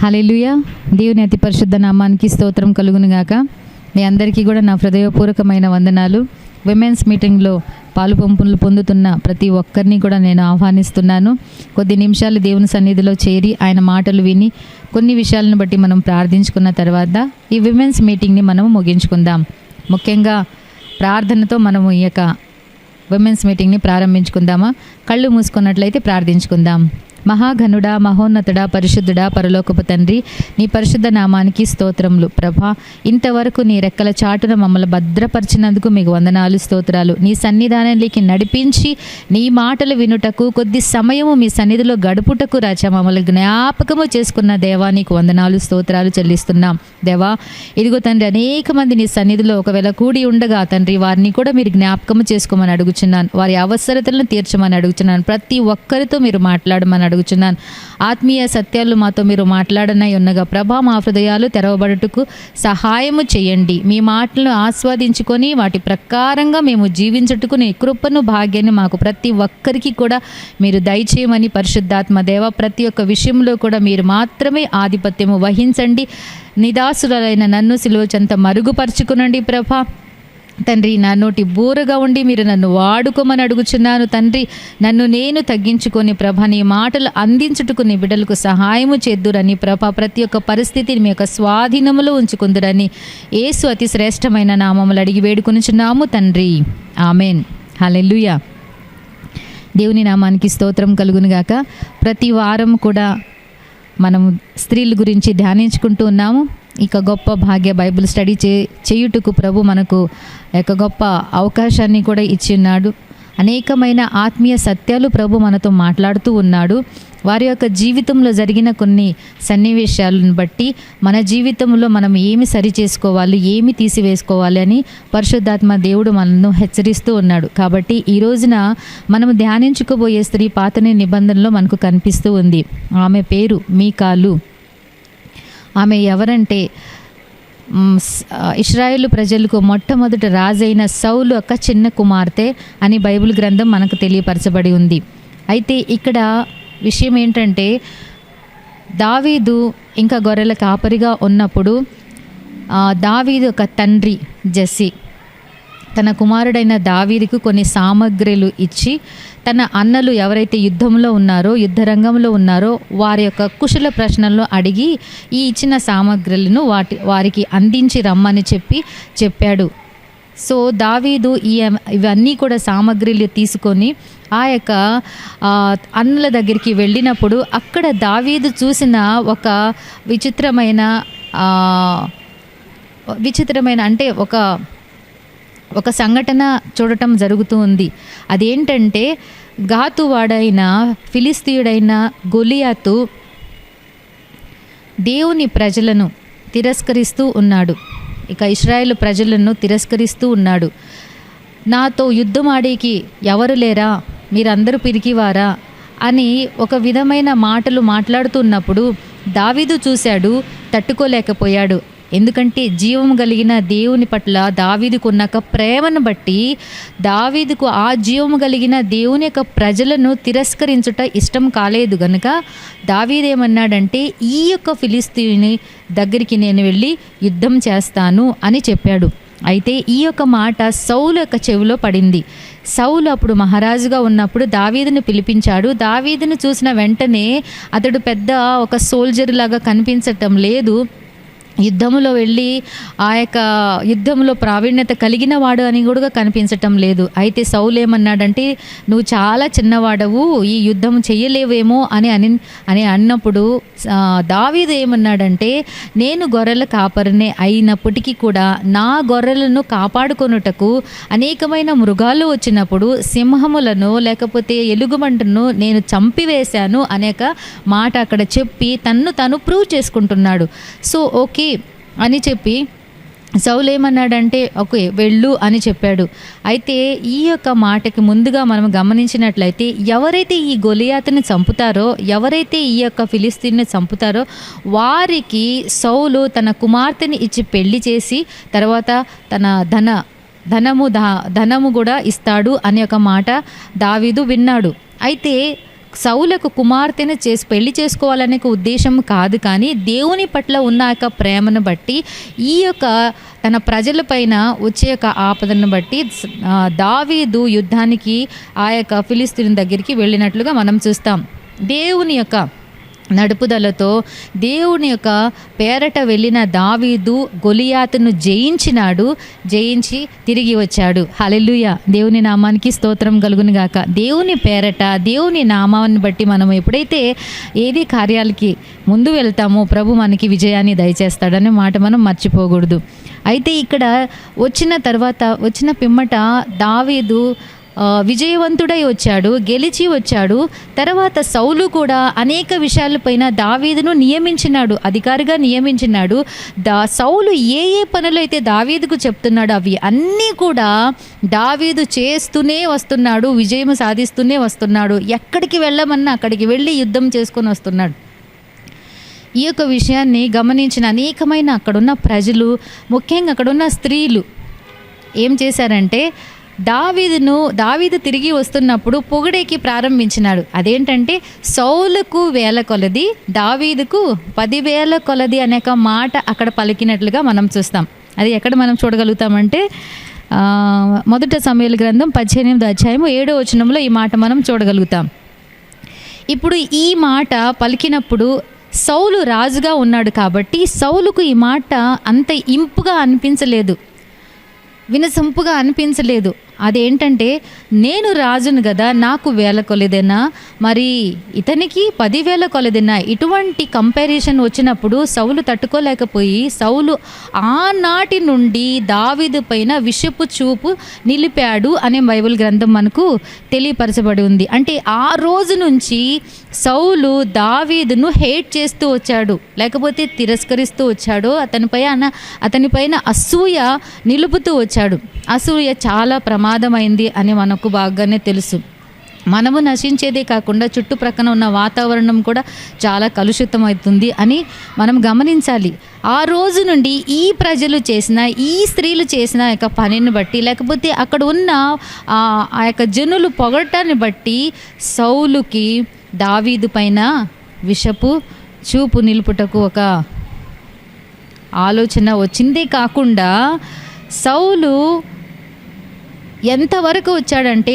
హల్లెలూయా. దేవుని అతి పరిశుద్ధ నామానికి స్తోత్రం కలుగునుగాక. మీ అందరికీ కూడా నా హృదయపూర్వకమైన వందనాలు. విమెన్స్ మీటింగ్లో పాలు పంపులు పొందుతున్న ప్రతి ఒక్కరిని కూడా నేను ఆహ్వానిస్తున్నాను. కొద్ది నిమిషాలు దేవుని సన్నిధిలో చేరి ఆయన మాటలు విని కొన్ని విషయాలను బట్టి మనం ప్రార్థించుకున్న తర్వాత ఈ విమెన్స్ మీటింగ్ని మనం ముగించుకుందాం. ముఖ్యంగా ప్రార్థనతో మనము ఈ యొక్క విమెన్స్ మీటింగ్ని ప్రారంభించుకుందామా? కళ్ళు మూసుకున్నట్లయితే ప్రార్థించుకుందాం. మహాఘనుడా, మహోన్నతుడా, పరిశుద్ధుడా, పరలోకపు తండ్రి, నీ పరిశుద్ధ నామానికి స్తోత్రములు. ప్రభా, ఇంతవరకు నీ రెక్కల చాటున మమ్మల్ని భద్రపరిచినందుకు మీకు వందనాలు, స్తోత్రాలు. నీ సన్నిధానానికి నడిపించి నీ మాటలు వినుటకు కొద్ది సమయము మీ సన్నిధిలో గడుపుటకు రాజా మమ్మల్ని జ్ఞాపకము చేసుకున్న దేవా, నీకు వందనాలు, స్తోత్రాలు చెల్లిస్తున్నాం. దేవా, ఇదిగో తండ్రి, అనేక మంది నీ సన్నిధిలో ఒకవేళ కూడి ఉండగా తండ్రి, వారిని కూడా మీరు జ్ఞాపకము చేసుకోమని అడుగుచున్నాను. వారి అవసరతలను తీర్చమని అడుగుచున్నాను. ప్రతి ఒక్కరితో మీరు మాట్లాడమని అడుగుచున్నాను. ఆత్మీయ సత్యాలు మాతో మీరు మాట్లాడనై ఉన్నగా ప్రభా, మా హృదయాలు తెరవబడుటకు సహాయము చేయండి. మీ మాటలను ఆస్వాదించుకొని వాటి ప్రకారంగా మేము జీవించుటకు నీ కృపను, భాగ్యాన్ని మాకు ప్రతి ఒక్కరికి కూడా మీరు దయచేయమని పరిశుద్ధాత్మ దేవ, ప్రతి ఒక్క విషయంలో కూడా మీరు మాత్రమే ఆధిపత్యము వహించండి. నిదాసులైన నన్ను సిలువ చెంత మరుగుపరుచుకునండి ప్రభా. తండ్రి, నా నోటి బూరగా ఉండి మీరు నన్ను వాడుకోమని అడుగుచున్నాను. తండ్రి, నన్ను నేను తగ్గించుకొని ప్రభా, నీ మాటలు అందించుటకు నీ బిడ్డలకు సహాయము చేద్దురని ప్రభా, ప్రతి ఒక్క పరిస్థితిని మీ యొక్క స్వాధీనములో ఉంచుకుందురని యేసు అతి శ్రేష్టమైన నామములు అడిగి వేడుకొనుచున్నాము తండ్రి. ఆమెన్. హల్లెలూయా. దేవుని నామానికి స్తోత్రం కలుగునుగాక. ప్రతి వారం కూడా మనము స్త్రీల గురించి ధ్యానించుకుంటూ ఉన్నాము. ఇక గొప్ప భాగ్య బైబిల్ స్టడీ చేయుటకు ప్రభు మనకు ఒక గొప్ప అవకాశాన్ని కూడా ఇచ్చిన్నాడు. అనేకమైన ఆత్మీయ సత్యాలు ప్రభు మనతో మాట్లాడుతూ ఉన్నాడు. వారి యొక్క జీవితంలో జరిగిన కొన్ని సన్నివేశాలను బట్టి మన జీవితంలో మనం ఏమి సరి చేసుకోవాలి, ఏమి తీసివేసుకోవాలి అని పరిశుద్ధాత్మ దేవుడు మనల్ని హెచ్చరిస్తూ ఉన్నాడు. కాబట్టి ఈ రోజున మనం ధ్యానించుకోబోయే స్త్రీ పాత నిబంధనలో మనకు కనిపిస్తూ ఉంది. ఆమె పేరు మీకాలు. ఆమె ఎవరంటే ఇశ్రాయేలు ప్రజలకు మొట్టమొదటి రాజైన సౌలు యొక్క చిన్న కుమార్తె అని బైబిల్ గ్రంథం మనకు తెలియపరచబడి ఉంది. అయితే ఇక్కడ విషయం ఏంటంటే, దావీదు ఇంకా గొర్రెల కాపరిగా ఉన్నప్పుడు దావీదు ఒక తండ్రి జెస్సీ తన కుమారుడైన దావీదుకు కొన్ని సామగ్రిలు ఇచ్చి తన అన్నలు ఎవరైతే యుద్ధంలో ఉన్నారో, యుద్ధరంగంలో ఉన్నారో వారి యొక్క కుశల ప్రశ్నలను అడిగి ఈ ఇచ్చిన సామగ్రులను వారికి అందించి రమ్మని చెప్పాడు. సో దావీదు ఇవన్నీ కూడా సామగ్రిలు తీసుకొని ఆ యొక్క అన్నల దగ్గరికి వెళ్ళినప్పుడు అక్కడ దావీదు చూసిన ఒక విచిత్రమైన అంటే ఒక సంఘటన చూడటం జరుగుతూ ఉంది. అదేంటంటే, గాతువాడైన ఫిలిస్తీయుడైన గొలియాతు దేవుని ప్రజలను తిరస్కరిస్తూ ఉన్నాడు. ఇక ఇశ్రాయేలు ప్రజలను తిరస్కరిస్తూ ఉన్నాడు. నాతో యుద్ధం ఆడేకి ఎవరు లేరా, మీరందరూ పిరికివారా అని ఒక విధమైన మాటలు మాట్లాడుతున్నప్పుడు దావీదు చూశాడు, తట్టుకోలేకపోయాడు. ఎందుకంటే జీవం కలిగిన దేవుని పట్ల దావీదుకు ఉన్న ప్రేమను బట్టి దావీదుకు ఆ జీవం కలిగిన దేవుని యొక్క ప్రజలను తిరస్కరించుట ఇష్టం కాలేదు గనుక దావీదు ఏమన్నాడంటే, ఈ యొక్క ఫిలిస్తీయుని దగ్గరికి నేను వెళ్ళి యుద్ధం చేస్తాను అని చెప్పాడు. అయితే ఈ యొక్క మాట సౌలు యొక్క చెవిలో పడింది. సౌలు అప్పుడు మహారాజుగా ఉన్నప్పుడు దావీదును పిలిపించాడు. దావీదును చూసిన వెంటనే అతడు పెద్ద ఒక సోల్జర్ లాగా కనిపించటం లేదు. యుద్ధంలో వెళ్ళి ఆ యొక్క యుద్ధంలో ప్రావీణ్యత కలిగిన వాడు అని కూడా కనిపించటం లేదు. అయితే సౌలు ఏమన్నాడంటే, నువ్వు చాలా చిన్నవాడవు, ఈ యుద్ధం చెయ్యలేవేమో అని అన్నప్పుడు దావీదు ఏమన్నాడంటే, నేను గొర్రెల కాపరినే అయినప్పటికీ కూడా నా గొర్రెలను కాపాడుకొనుటకు అనేకమైన మృగాలు వచ్చినప్పుడు సింహములను లేకపోతే ఎలుగుబంటను నేను చంపివేశాను అనేక మాట అక్కడ చెప్పి తను ప్రూవ్ చేసుకుంటున్నాడు. సో ఓకే అని చెప్పి సౌలు ఏమన్నాడంటే, ఓకే వెళ్ళు అని చెప్పాడు. అయితే ఈ యొక్క మాటకి ముందుగా మనం గమనించినట్లయితే, ఎవరైతే ఈ గొలియాతుని చంపుతారో, ఎవరైతే ఈ యొక్క ఫిలిస్తీన్ని చంపుతారో వారికి సౌలు తన కుమార్తెని ఇచ్చి పెళ్లి చేసి తర్వాత తన ధనము కూడా ఇస్తాడు అనే ఒక మాట దావీదు విన్నాడు. అయితే సౌలకు కుమార్తెను పెళ్లి చేసుకోవాలనే ఉద్దేశం కాదు, కానీ దేవుని పట్ల ఉన్న యొక్క ప్రేమను బట్టి ఈ యొక్క తన ప్రజల పైన వచ్చే యొక్క ఆపదను బట్టి దావీదు యుద్ధానికి ఆ యొక్క ఫిలిస్తీన్ దగ్గరికి వెళ్ళినట్లుగా మనం చూస్తాం. దేవుని యొక్క నడుపుదలతో దేవుని యొక్క పేరట వెళ్ళిన దావీదు గొలియాతును జయించి తిరిగి వచ్చాడు. హల్లెలూయా, దేవుని నామానికి స్తోత్రం కలుగును గాక. దేవుని పేరట దేవుని నామాన్ని బట్టి మనం ఎప్పుడైతే ఏది కార్యాలకి ముందు వెళ్తామో ప్రభు మనకి విజయాన్ని దయచేస్తాడనే మాట మనం మర్చిపోకూడదు. అయితే ఇక్కడ వచ్చిన పిమ్మట దావీదు విజయవంతుడై వచ్చాడు, గెలిచి వచ్చాడు. తర్వాత సౌలు కూడా అనేక విషయాలపైన దావీదును నియమించినాడు, అధికారిగా నియమించినాడు. సౌలు ఏ పనులు అయితే దావీదుకు చెప్తున్నాడు అవి అన్నీ కూడా దావీదు చేస్తూనే వస్తున్నాడు, విజయం సాధిస్తూనే వస్తున్నాడు. ఎక్కడికి వెళ్ళమన్నా అక్కడికి వెళ్ళి యుద్ధం చేసుకొని వస్తున్నాడు. ఈ యొక్క విషయాన్ని గమనించిన అనేకమైన అక్కడున్న ప్రజలు, ముఖ్యంగా అక్కడున్న స్త్రీలు ఏం చేశారంటే దావీదు తిరిగి వస్తున్నప్పుడు పొగిడేకి ప్రారంభించినాడు. అదేంటంటే సౌలుకు 1000 కొలది, దావీదుకు 10,000 కొలది అనే మాట అక్కడ పలికినట్లుగా మనం చూస్తాం. అది ఎక్కడ మనం చూడగలుగుతామంటే మొదటి సమూయేలు గ్రంథం 18వ అధ్యాయము 7వ వచనంలో ఈ మాట మనం చూడగలుగుతాం. ఇప్పుడు ఈ మాట పలికినప్పుడు సౌలు రాజుగా ఉన్నాడు కాబట్టి సౌలుకు ఈ మాట అంత ఇంపుగా అనిపించలేదు, వినసొంపుగా అనిపించలేదు. అదేంటంటే నేను రాజును కదా, నాకు 1000 కొలదేనా, మరి ఇతనికి 10,000 కొలదేనా? ఇటువంటి కంపారిజన్ వచ్చినప్పుడు సౌలు తట్టుకోలేకపోయి సౌలు ఆనాటి నుండి దావీదు పైన విషపు చూపు నిలిపాడు అనే బైబిల్ గ్రంథం మనకు తెలియపరచబడి ఉంది. అంటే ఆ రోజు నుంచి సౌలు దావీదును హేట్ చేస్తూ వచ్చాడు, లేకపోతే తిరస్కరిస్తూ వచ్చాడు, అతనిపైన అసూయ నిలుపుతూ వచ్చాడు. అసూయ చాలా ప్రమాదమైంది అని మనకు బాగానే తెలుసు. మనము నశించేదే కాకుండా చుట్టుప్రక్కన ఉన్న వాతావరణం కూడా చాలా కలుషితమవుతుంది అని మనం గమనించాలి. ఆ రోజు నుండి ఈ ప్రజలు చేసిన, ఈ స్త్రీలు చేసిన యొక్క పనిని బట్టి, లేకపోతే అక్కడ ఉన్న ఆ యొక్క జనులు పొగటాన్ని బట్టి సౌలుకి దావీదు పైన విషపు చూపు నిలుపుటకు ఒక ఆలోచన వచ్చిందే కాకుండా సౌలు ఎంతవరకు వచ్చాడంటే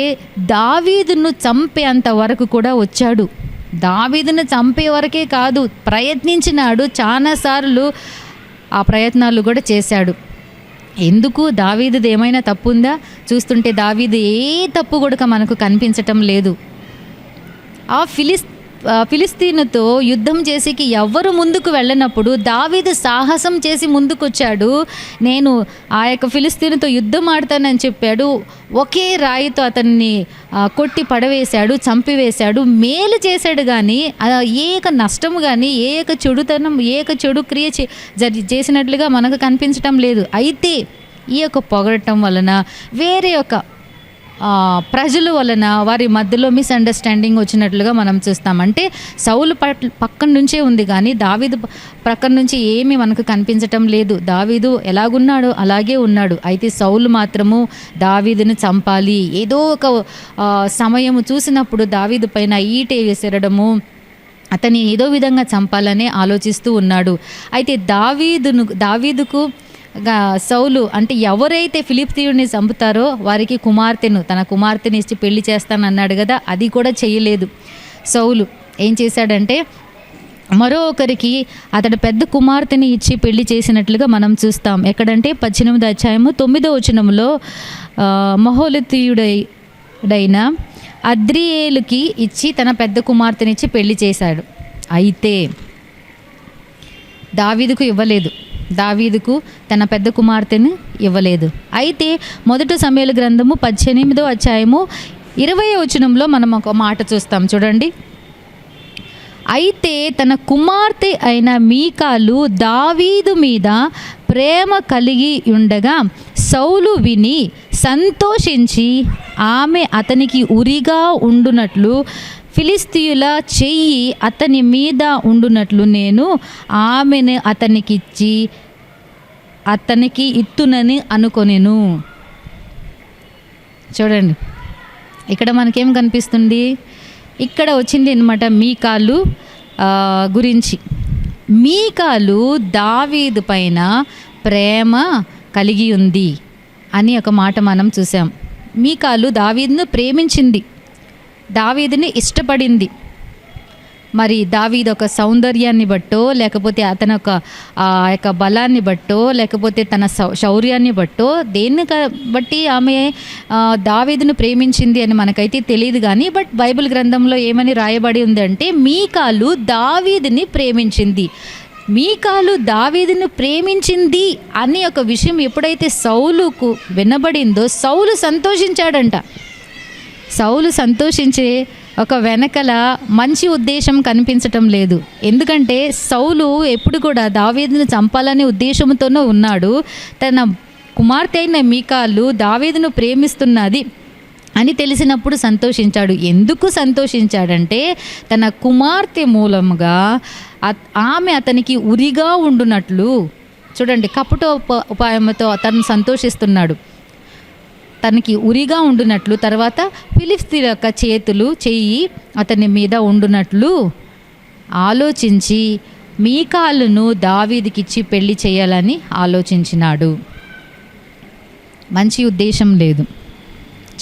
దావీదును చంపేంత వరకు కూడా వచ్చాడు. దావీదును చంపే వరకే కాదు, ప్రయత్నించినాడు, చాలాసార్లు ఆ ప్రయత్నాలు కూడా చేశాడు. ఎందుకు? దావీదుది ఏమైనా తప్పు ఉందా? చూస్తుంటే దావీదు ఏ తప్పు కూడా మనకు కనిపించటం లేదు. ఆ ఫిలిస్తీనుతో యుద్ధం చేసేకి ఎవ్వరు ముందుకు వెళ్ళినప్పుడు దావీదు సాహసం చేసి ముందుకొచ్చాడు. నేను ఆ యొక్క ఫిలిస్తీనుతో యుద్ధం ఆడతానని చెప్పాడు. ఒకే రాయితో అతన్ని కొట్టి పడవేశాడు, చంపివేశాడు, మేలు చేశాడు. కానీ ఏ నష్టము కానీ ఏ చెడు క్రియ చేసినట్లుగా మనకు కనిపించటం లేదు. అయితే ఈ యొక్క పొగడటం వలన వేరే యొక్క ప్రజల వలన వారి మధ్యలో మిస్అండర్స్టాండింగ్ వచ్చినట్లుగా మనం చూస్తామంటే సౌలు పక్కన నుంచే ఉంది, కానీ దావీదు ప్రక్కన నుంచి ఏమీ మనకు కనిపించటం లేదు. దావీదు ఎలాగున్నాడో అలాగే ఉన్నాడు. అయితే సౌలు మాత్రము దావీదును చంపాలి, ఏదో ఒక సమయము చూసినప్పుడు దావీదు పైన ఈటె విసరడము, అతన్ని ఏదో విధంగా చంపాలని ఆలోచిస్తూ ఉన్నాడు. అయితే దావీదుకు సౌలు అంటే ఎవరైతే ఫిలిస్తీయుడిని చంపుతారో వారికి తన కుమార్తెని ఇచ్చి పెళ్లి చేస్తానన్నాడు కదా, అది కూడా చేయలేదు. సౌలు ఏం చేశాడంటే మరో ఒకరికి అతడు పెద్ద కుమార్తెని ఇచ్చి పెళ్లి చేసినట్లుగా మనం చూస్తాం. ఎక్కడంటే 18వ అధ్యాయము 9వ వచనంలో మహోలతీయుడైన అద్రియేలుకి ఇచ్చి తన పెద్ద కుమార్తెనిచ్చి పెళ్లి చేశాడు. అయితే దావీదుకు తన పెద్ద కుమార్తెను ఇవ్వలేదు. అయితే మొదటి సమూయేలు గ్రంథము 18వ అధ్యాయము 20వ వచనంలో మనం ఒక మాట చూస్తాం, చూడండి. అయితే తన కుమార్తె అయిన మీకాలు దావీదు మీద ప్రేమ కలిగి ఉండగా సౌలు విని సంతోషించి ఆమె అతనికి ఉరిగా ఉండునట్లు ఫిలిస్తీయుల చెయ్యి అతని మీద ఉండునట్లు నేను ఆమెను అతనికి ఇత్తునని అనుకొనెను. చూడండి, ఇక్కడ మనకేం కనిపిస్తుంది? ఇక్కడ వచ్చింది అనమాట మీకాలు గురించి. మీకాలు దావీదు పైన ప్రేమ కలిగి ఉంది అని ఒక మాట మనం చూసాం. మీకాలు దావీదును ప్రేమించింది, దావీదుని ఇష్టపడింది. మరి దావీదు ఒక సౌందర్యాన్ని బట్టో, లేకపోతే అతని యొక్క బలాన్ని బట్టో, లేకపోతే తన శౌర్యాన్ని బట్టో, దేన్ని బట్టి ఆమె దావీదును ప్రేమించింది అని మనకైతే తెలియదు. కానీ బట్ బైబిల్ గ్రంథంలో ఏమని రాయబడి ఉందంటే మీకాలు దావీదుని ప్రేమించింది. మీకాలు దావీదును ప్రేమించింది అనే ఒక విషయం ఎప్పుడైతే సౌలుకు వినబడిందో సౌలు సంతోషించాడంట. సౌలు సంతోషించే ఒక వెనకల మంచి ఉద్దేశం కనిపించటం లేదు. ఎందుకంటే సౌలు ఎప్పుడు కూడా దావీదును చంపాలనే ఉద్దేశంతోనే ఉన్నాడు. తన కుమార్తె అయిన మీకాలు దావీదును ప్రేమిస్తున్నది అని తెలిసినప్పుడు సంతోషించాడు. ఎందుకు సంతోషించాడంటే తన కుమార్తె మూలముగా ఆమె అతనికి ఉరిగా ఉండునట్లు. చూడండి, కపట ఉపాయంతో అతను సంతోషిస్తున్నాడు. తనకి ఉరిగా ఉండునట్లు, తర్వాత ఫిలిష్తీయుల యొక్క చెయ్యి అతని మీద ఉండునట్లు ఆలోచించి మీకాలును దావీదుకిచ్చి పెళ్లి చేయాలని ఆలోచించినాడు. మంచి ఉద్దేశం లేదు,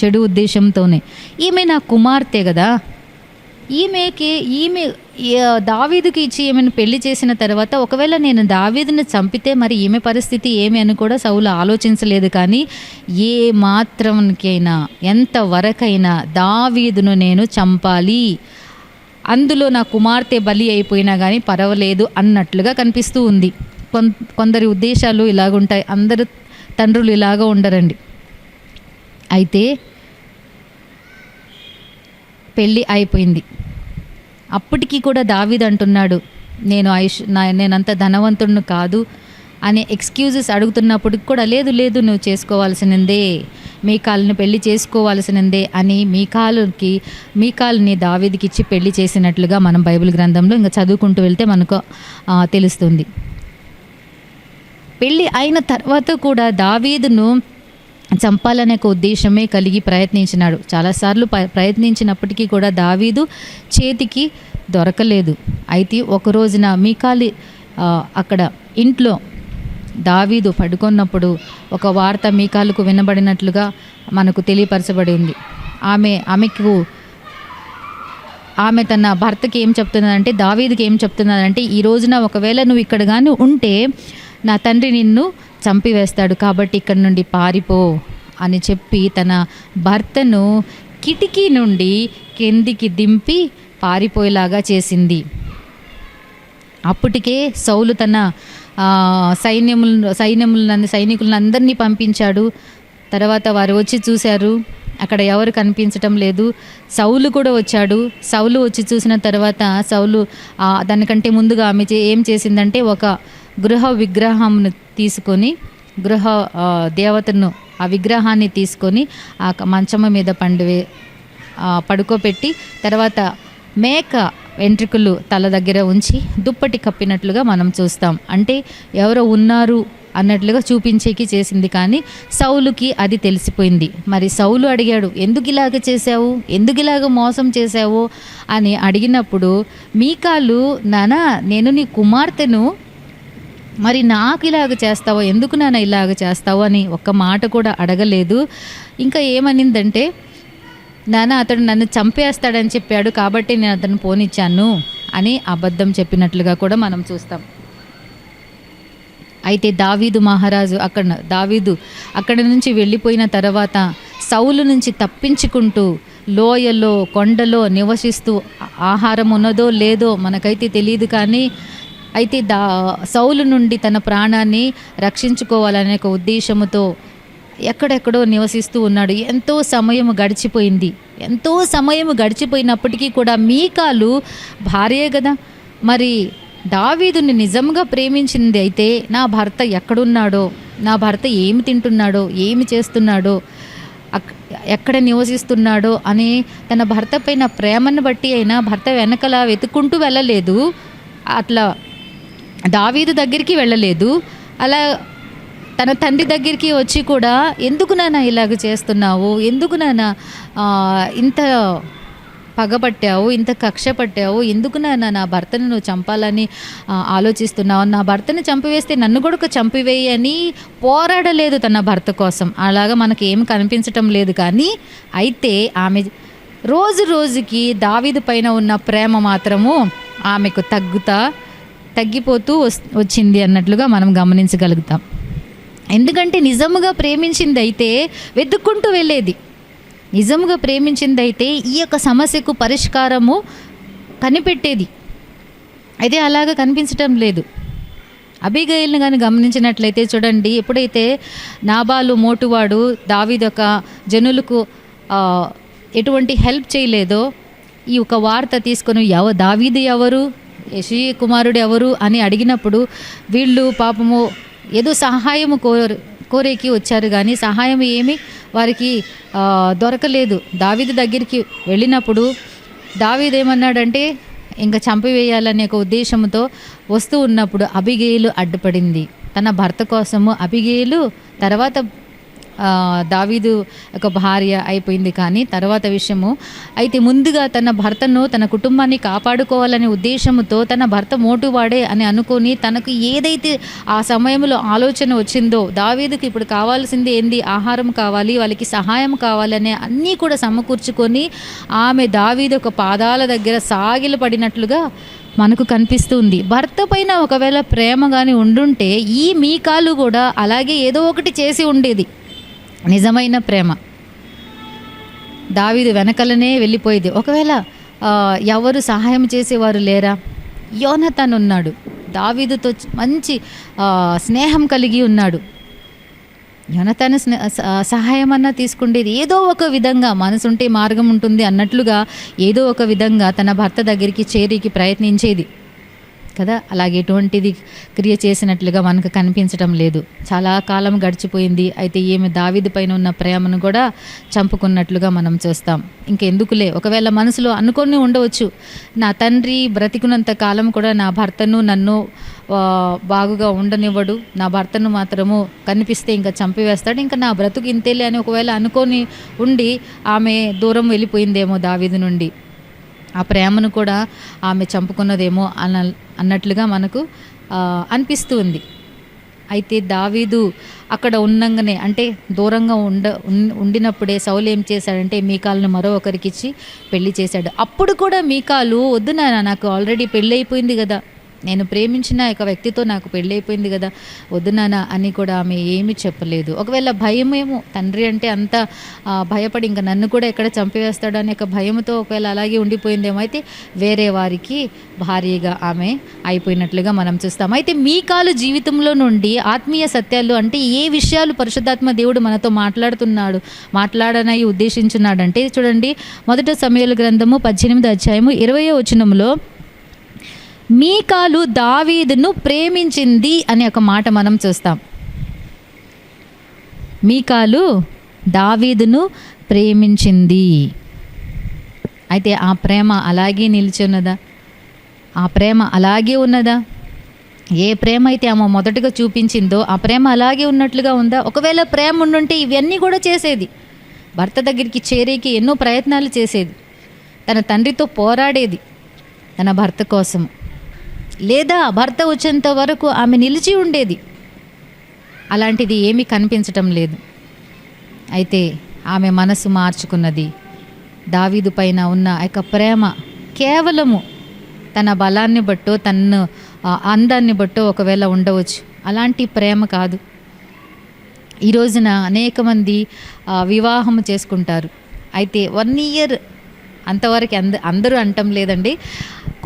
చెడు ఉద్దేశంతోనే. ఈమె నా కుమార్తె కదా, ఈమె దావీదుకి ఇచ్చి ఈమెను పెళ్లి చేసిన తర్వాత ఒకవేళ నేను దావీదుని చంపితే మరి ఈమె పరిస్థితి ఏమి అని కూడా సౌలు ఆలోచించలేదు. కానీ ఏ మాత్రంకైనా ఎంతవరకైనా దావీదును నేను చంపాలి, అందులో నా కుమార్తె బలి అయిపోయినా కానీ పర్వాలేదు అన్నట్లుగా కనిపిస్తూ ఉంది. కొందరి ఉద్దేశాలు ఇలాగుంటాయి, అందరు తండ్రులు ఇలాగ ఉండరండి. అయితే పెళ్ళి అయిపోయింది. అప్పటికి కూడా దావీదు అంటున్నాడు, నేనంత ధనవంతుడిని కాదు అనే ఎక్స్క్యూజెస్ అడుగుతున్నప్పటికి కూడా లేదు నువ్వు చేసుకోవాల్సినందే, మీకాలుని పెళ్లి చేసుకోవాల్సినందే అని మీకాలుని దావీదుకి ఇచ్చి పెళ్లి చేసినట్లుగా మనం బైబిల్ గ్రంథంలో ఇంకా చదువుకుంటూ వెళ్తే మనకు తెలుస్తుంది. పెళ్ళి అయిన తర్వాత కూడా దావీదును చంపాలనే ఒక ఉద్దేశమే కలిగి ప్రయత్నించినాడు. చాలాసార్లు ప్రయత్నించినప్పటికీ కూడా దావీదు చేతికి దొరకలేదు. అయితే ఒక రోజున మీకాలు అక్కడ ఇంట్లో దావీదు పడుకున్నప్పుడు ఒక వార్త మీకాలుకు వినబడినట్లుగా మనకు తెలియపరచబడి ఉంది. ఆమె తన భర్తకి ఏం చెప్తున్నదంటే, దావీదుకి ఏం చెప్తున్నదంటే, ఈ రోజున ఒకవేళ నువ్వు ఇక్కడ కానీ ఉంటే నా తండ్రి నిన్ను చంపివేస్తాడు, కాబట్టి ఇక్కడ నుండి పారిపో అని చెప్పి తన భర్తను కిటికీ నుండి కిందికి దింపి పారిపోయేలాగా అప్పటికే సౌలు తన సైనికులను అందరినీ పంపించాడు. తర్వాత వారు వచ్చి చూశారు, అక్కడ ఎవరు కనిపించటం లేదు. సౌలు కూడా వచ్చాడు. సౌలు వచ్చి చూసిన తర్వాత సౌలు దానికంటే ముందుగా ఆమె ఏం చేసిందంటే ఒక గృహ విగ్రహంను తీసుకొని దేవతను ఆ విగ్రహాన్ని తీసుకొని ఆ మంచం మీద పడుకోబెట్టి తర్వాత మేక వెంట్రుకలు తల దగ్గర ఉంచి దుప్పటి కప్పినట్లుగా మనం చూస్తాం. అంటే ఎవరో ఉన్నారు అన్నట్లుగా చూపించేకి చేసింది. కానీ సౌలుకి అది తెలిసిపోయింది. మరి సౌలు అడిగాడు, ఎందుకు ఇలాగ చేశావు, ఎందుకు ఇలాగ మోసం చేశావు అని అడిగినప్పుడు మీకాలు, నానా నేను నీ కుమార్తెను, మరి నాకు ఇలాగ చేస్తావో, ఎందుకు నాన్న ఇలాగ చేస్తావు అని ఒక్క మాట కూడా అడగలేదు. ఇంకా ఏమనిందంటే, నాన్న అతడు నన్ను చంపేస్తాడని చెప్పాడు కాబట్టి నేను అతను పోనిచ్చాను అని అబద్ధం చెప్పినట్లుగా కూడా మనం చూస్తాం. అయితే దావీదు అక్కడి నుంచి వెళ్ళిపోయిన తర్వాత సౌలు నుంచి తప్పించుకుంటూ లోయలో కొండలో నివసిస్తూ, ఆహారం ఉన్నదో లేదో మనకైతే తెలియదు, కానీ అయితే సౌలు నుండి తన ప్రాణాన్ని రక్షించుకోవాలనే ఒక ఉద్దేశంతో ఎక్కడెక్కడో నివసిస్తూ ఉన్నాడు. ఎంతో సమయం గడిచిపోయినప్పటికీ కూడా మీకాలు భార్యే కదా, మరి దావీదుని నిజంగా ప్రేమించింది అయితే నా భర్త ఎక్కడున్నాడో, నా భర్త ఏమి తింటున్నాడో, ఏమి చేస్తున్నాడో, ఎక్కడ నివసిస్తున్నాడో అని తన భర్త పైన ప్రేమను బట్టి అయినా భర్త వెనకల వెతుక్కుంటూ వెళ్ళలేదు, అట్లా దావీదు దగ్గరికి వెళ్ళలేదు. అలా తన తండ్రి దగ్గరికి వచ్చి కూడా ఎందుకు నాన్న ఇలాగ చేస్తున్నావు, ఎందుకు నాన్న ఇంత పగపట్టావు, ఇంత కక్ష పట్టావు, ఎందుకు నా భర్తను నువ్వు చంపాలని ఆలోచిస్తున్నావు, నా భర్తను చంపివేస్తే నన్ను కూడా చంపివేయి అని పోరాడలేదు తన భర్త కోసం. అలాగా మనకి ఏం కనిపించటం లేదు. కానీ అయితే ఆమె రోజు రోజుకి దావీదు పైన ఉన్న ప్రేమ మాత్రము ఆమెకు తగ్గిపోతూ వచ్చింది అన్నట్లుగా మనం గమనించగలుగుతాం. ఎందుకంటే నిజముగా ప్రేమించింది అయితే వెతుక్కుంటూ వెళ్ళేది, నిజముగా ప్రేమించింది అయితే ఈ యొక్క సమస్యకు పరిష్కారము కనిపెట్టేది. అయితే అలాగా కనిపించటం లేదు. అబీగయల్ని కానీ గమనించినట్లయితే చూడండి, ఎప్పుడైతే నాబాలు మోటువాడు దావీదు యొక్క జనులకు ఎటువంటి హెల్ప్ చేయలేదో, ఈ ఒక వార్త తీసుకొని దావీదు ఎవరు, యెషీ కుమారుడు ఎవరు అని అడిగినప్పుడు వీళ్ళు పాపము ఏదో సహాయము కోరేకి వచ్చారు, కానీ సహాయం ఏమి వారికి దొరకలేదు. దావీదు దగ్గరికి వెళ్ళినప్పుడు దావీదు ఏమన్నాడంటే ఇంకా చంపివేయాలనే ఒక ఉద్దేశంతో వస్తూ ఉన్నప్పుడు అబీగయలు అడ్డుపడింది. తన భర్త కోసము అబీగయలు తర్వాత దావీదు ఒక భార్య అయిపోయింది. కానీ తర్వాత విషయము అయితే ముందుగా తన భర్తను తన కుటుంబాన్ని కాపాడుకోవాలనే ఉద్దేశంతో తన భర్త మోటువాడే అని అనుకొని తనకు ఏదైతే ఆ సమయంలో ఆలోచన వచ్చిందో, దావీదుకి ఇప్పుడు కావాల్సింది ఏంది, ఆహారం కావాలి, వాళ్ళకి సహాయం కావాలనే అన్నీ కూడా సమకూర్చుకొని ఆమె దావీదు ఒక పాదాల దగ్గర సాగిలు పడినట్లుగా మనకు కనిపిస్తుంది. భర్త పైన ఒకవేళ ప్రేమ కానీ ఉండుంటే ఈ మీకాలు కూడా అలాగే ఏదో ఒకటి చేసి ఉండేది. నిజమైన ప్రేమ దావీదు వెనకలనే వెళ్ళిపోయేది. ఒకవేళ ఎవరు సహాయం చేసేవారు లేరా, యోనతాన్ ఉన్నాడు, దావీదుతో మంచి స్నేహం కలిగి ఉన్నాడు. యోనతాను సహాయం అన్నా తీసుకుండేది. ఏదో ఒక విధంగా మనసుంటే మార్గం ఉంటుంది అన్నట్లుగా ఏదో ఒక విధంగా తన భర్త దగ్గరికి చేరికి ప్రయత్నించేది కదా. అలాగే ఎటువంటిది క్రియ చేసినట్లుగా మనకు కనిపించడం లేదు. చాలా కాలం గడిచిపోయింది. అయితే ఈమె దావీదు పైన ఉన్న ప్రేమను కూడా చంపుకున్నట్లుగా మనం చూస్తాం. ఇంకెందుకులే, ఒకవేళ మనసులో అనుకొని ఉండవచ్చు, నా తండ్రి బ్రతికున్నంత కాలం కూడా నా భర్తను నన్ను బాగుగా ఉండనివ్వడు, నా భర్తను మాత్రము కనిపిస్తే ఇంకా చంపివేస్తాడు, ఇంకా నా బ్రతుకు ఇంతేలే అని ఒకవేళ అనుకొని ఉండి ఆమె దూరం వెళ్ళిపోయిందేమో దావీదు నుండి. ఆ ప్రేమను కూడా ఆమె చంపుకున్నదేమో అన్నట్లుగా మనకు అనిపిస్తూ ఉంది. అయితే దావీదు అక్కడ ఉన్నంగానే, అంటే దూరంగా ఉండినప్పుడే సౌలు ఏం చేశాడంటే మీకాలును మరో ఒకరికిచ్చి పెళ్లి చేశాడు. అప్పుడు కూడా మీకాలు, వద్దు నాన్న, నాకు ఆల్రెడీ పెళ్ళి అయిపోయింది కదా, నేను ప్రేమించిన ఒక వ్యక్తితో నాకు పెళ్ళైపోయింది కదా, వద్దు నాన్న అని కూడా ఆమె ఏమీ చెప్పలేదు. ఒకవేళ భయమేమో, తండ్రి అంటే అంత భయపడి ఇంకా నన్ను కూడా ఎక్కడ చంపివేస్తాడు అనే ఒక భయంతో ఒకవేళ అలాగే ఉండిపోయిందేమో. అయితే వేరే వారికి భార్యగా ఆమె అయిపోయినట్లుగా మనం చూస్తాం. అయితే మీకాలు జీవితంలో నుండి ఆత్మీయ సత్యాలు అంటే ఏ విషయాలు పరిశుద్ధాత్మ దేవుడు మనతో మాట్లాడనై ఉద్దేశించున్నాడంటే చూడండి, 1 సమూయేలు గ్రంథము 18వ అధ్యాయము 20వ వచనంలో మీకాలు దావీదును ప్రేమించింది అనే ఒక మాట మనం చూస్తాం. మీకాలు దావీదును ప్రేమించింది. అయితే ఆ ప్రేమ అలాగే నిలిచి ఉన్నదా? ఆ ప్రేమ అలాగే ఉన్నదా? ఏ ప్రేమ అయితే ఆమె మొదటగా చూపించిందో ఆ ప్రేమ అలాగే ఉన్నట్లుగా ఉందా? ఒకవేళ ప్రేమ ఉండుంటే ఇవన్నీ కూడా చేసేది. భర్త దగ్గరికి చేరేకి ఎన్నో ప్రయత్నాలు చేసేది, తన తండ్రితో పోరాడేది తన భర్త కోసం, లేదా భర్త వచ్చేంత వరకు ఆమె నిలిచి ఉండేది. అలాంటిది ఏమీ కనిపించటం లేదు. అయితే ఆమె మనసు మార్చుకున్నది. దావీదు పైన ఉన్న యొక్క ప్రేమ కేవలము తన బలాన్ని బట్టో తన అందాన్ని బట్టో ఒకవేళ ఉండవచ్చు, అలాంటి ప్రేమ కాదు. ఈ రోజున అనేక మంది వివాహం చేసుకుంటారు. అయితే 1 ఇయర్ అంతవరకు అందరూ అంటం లేదండి,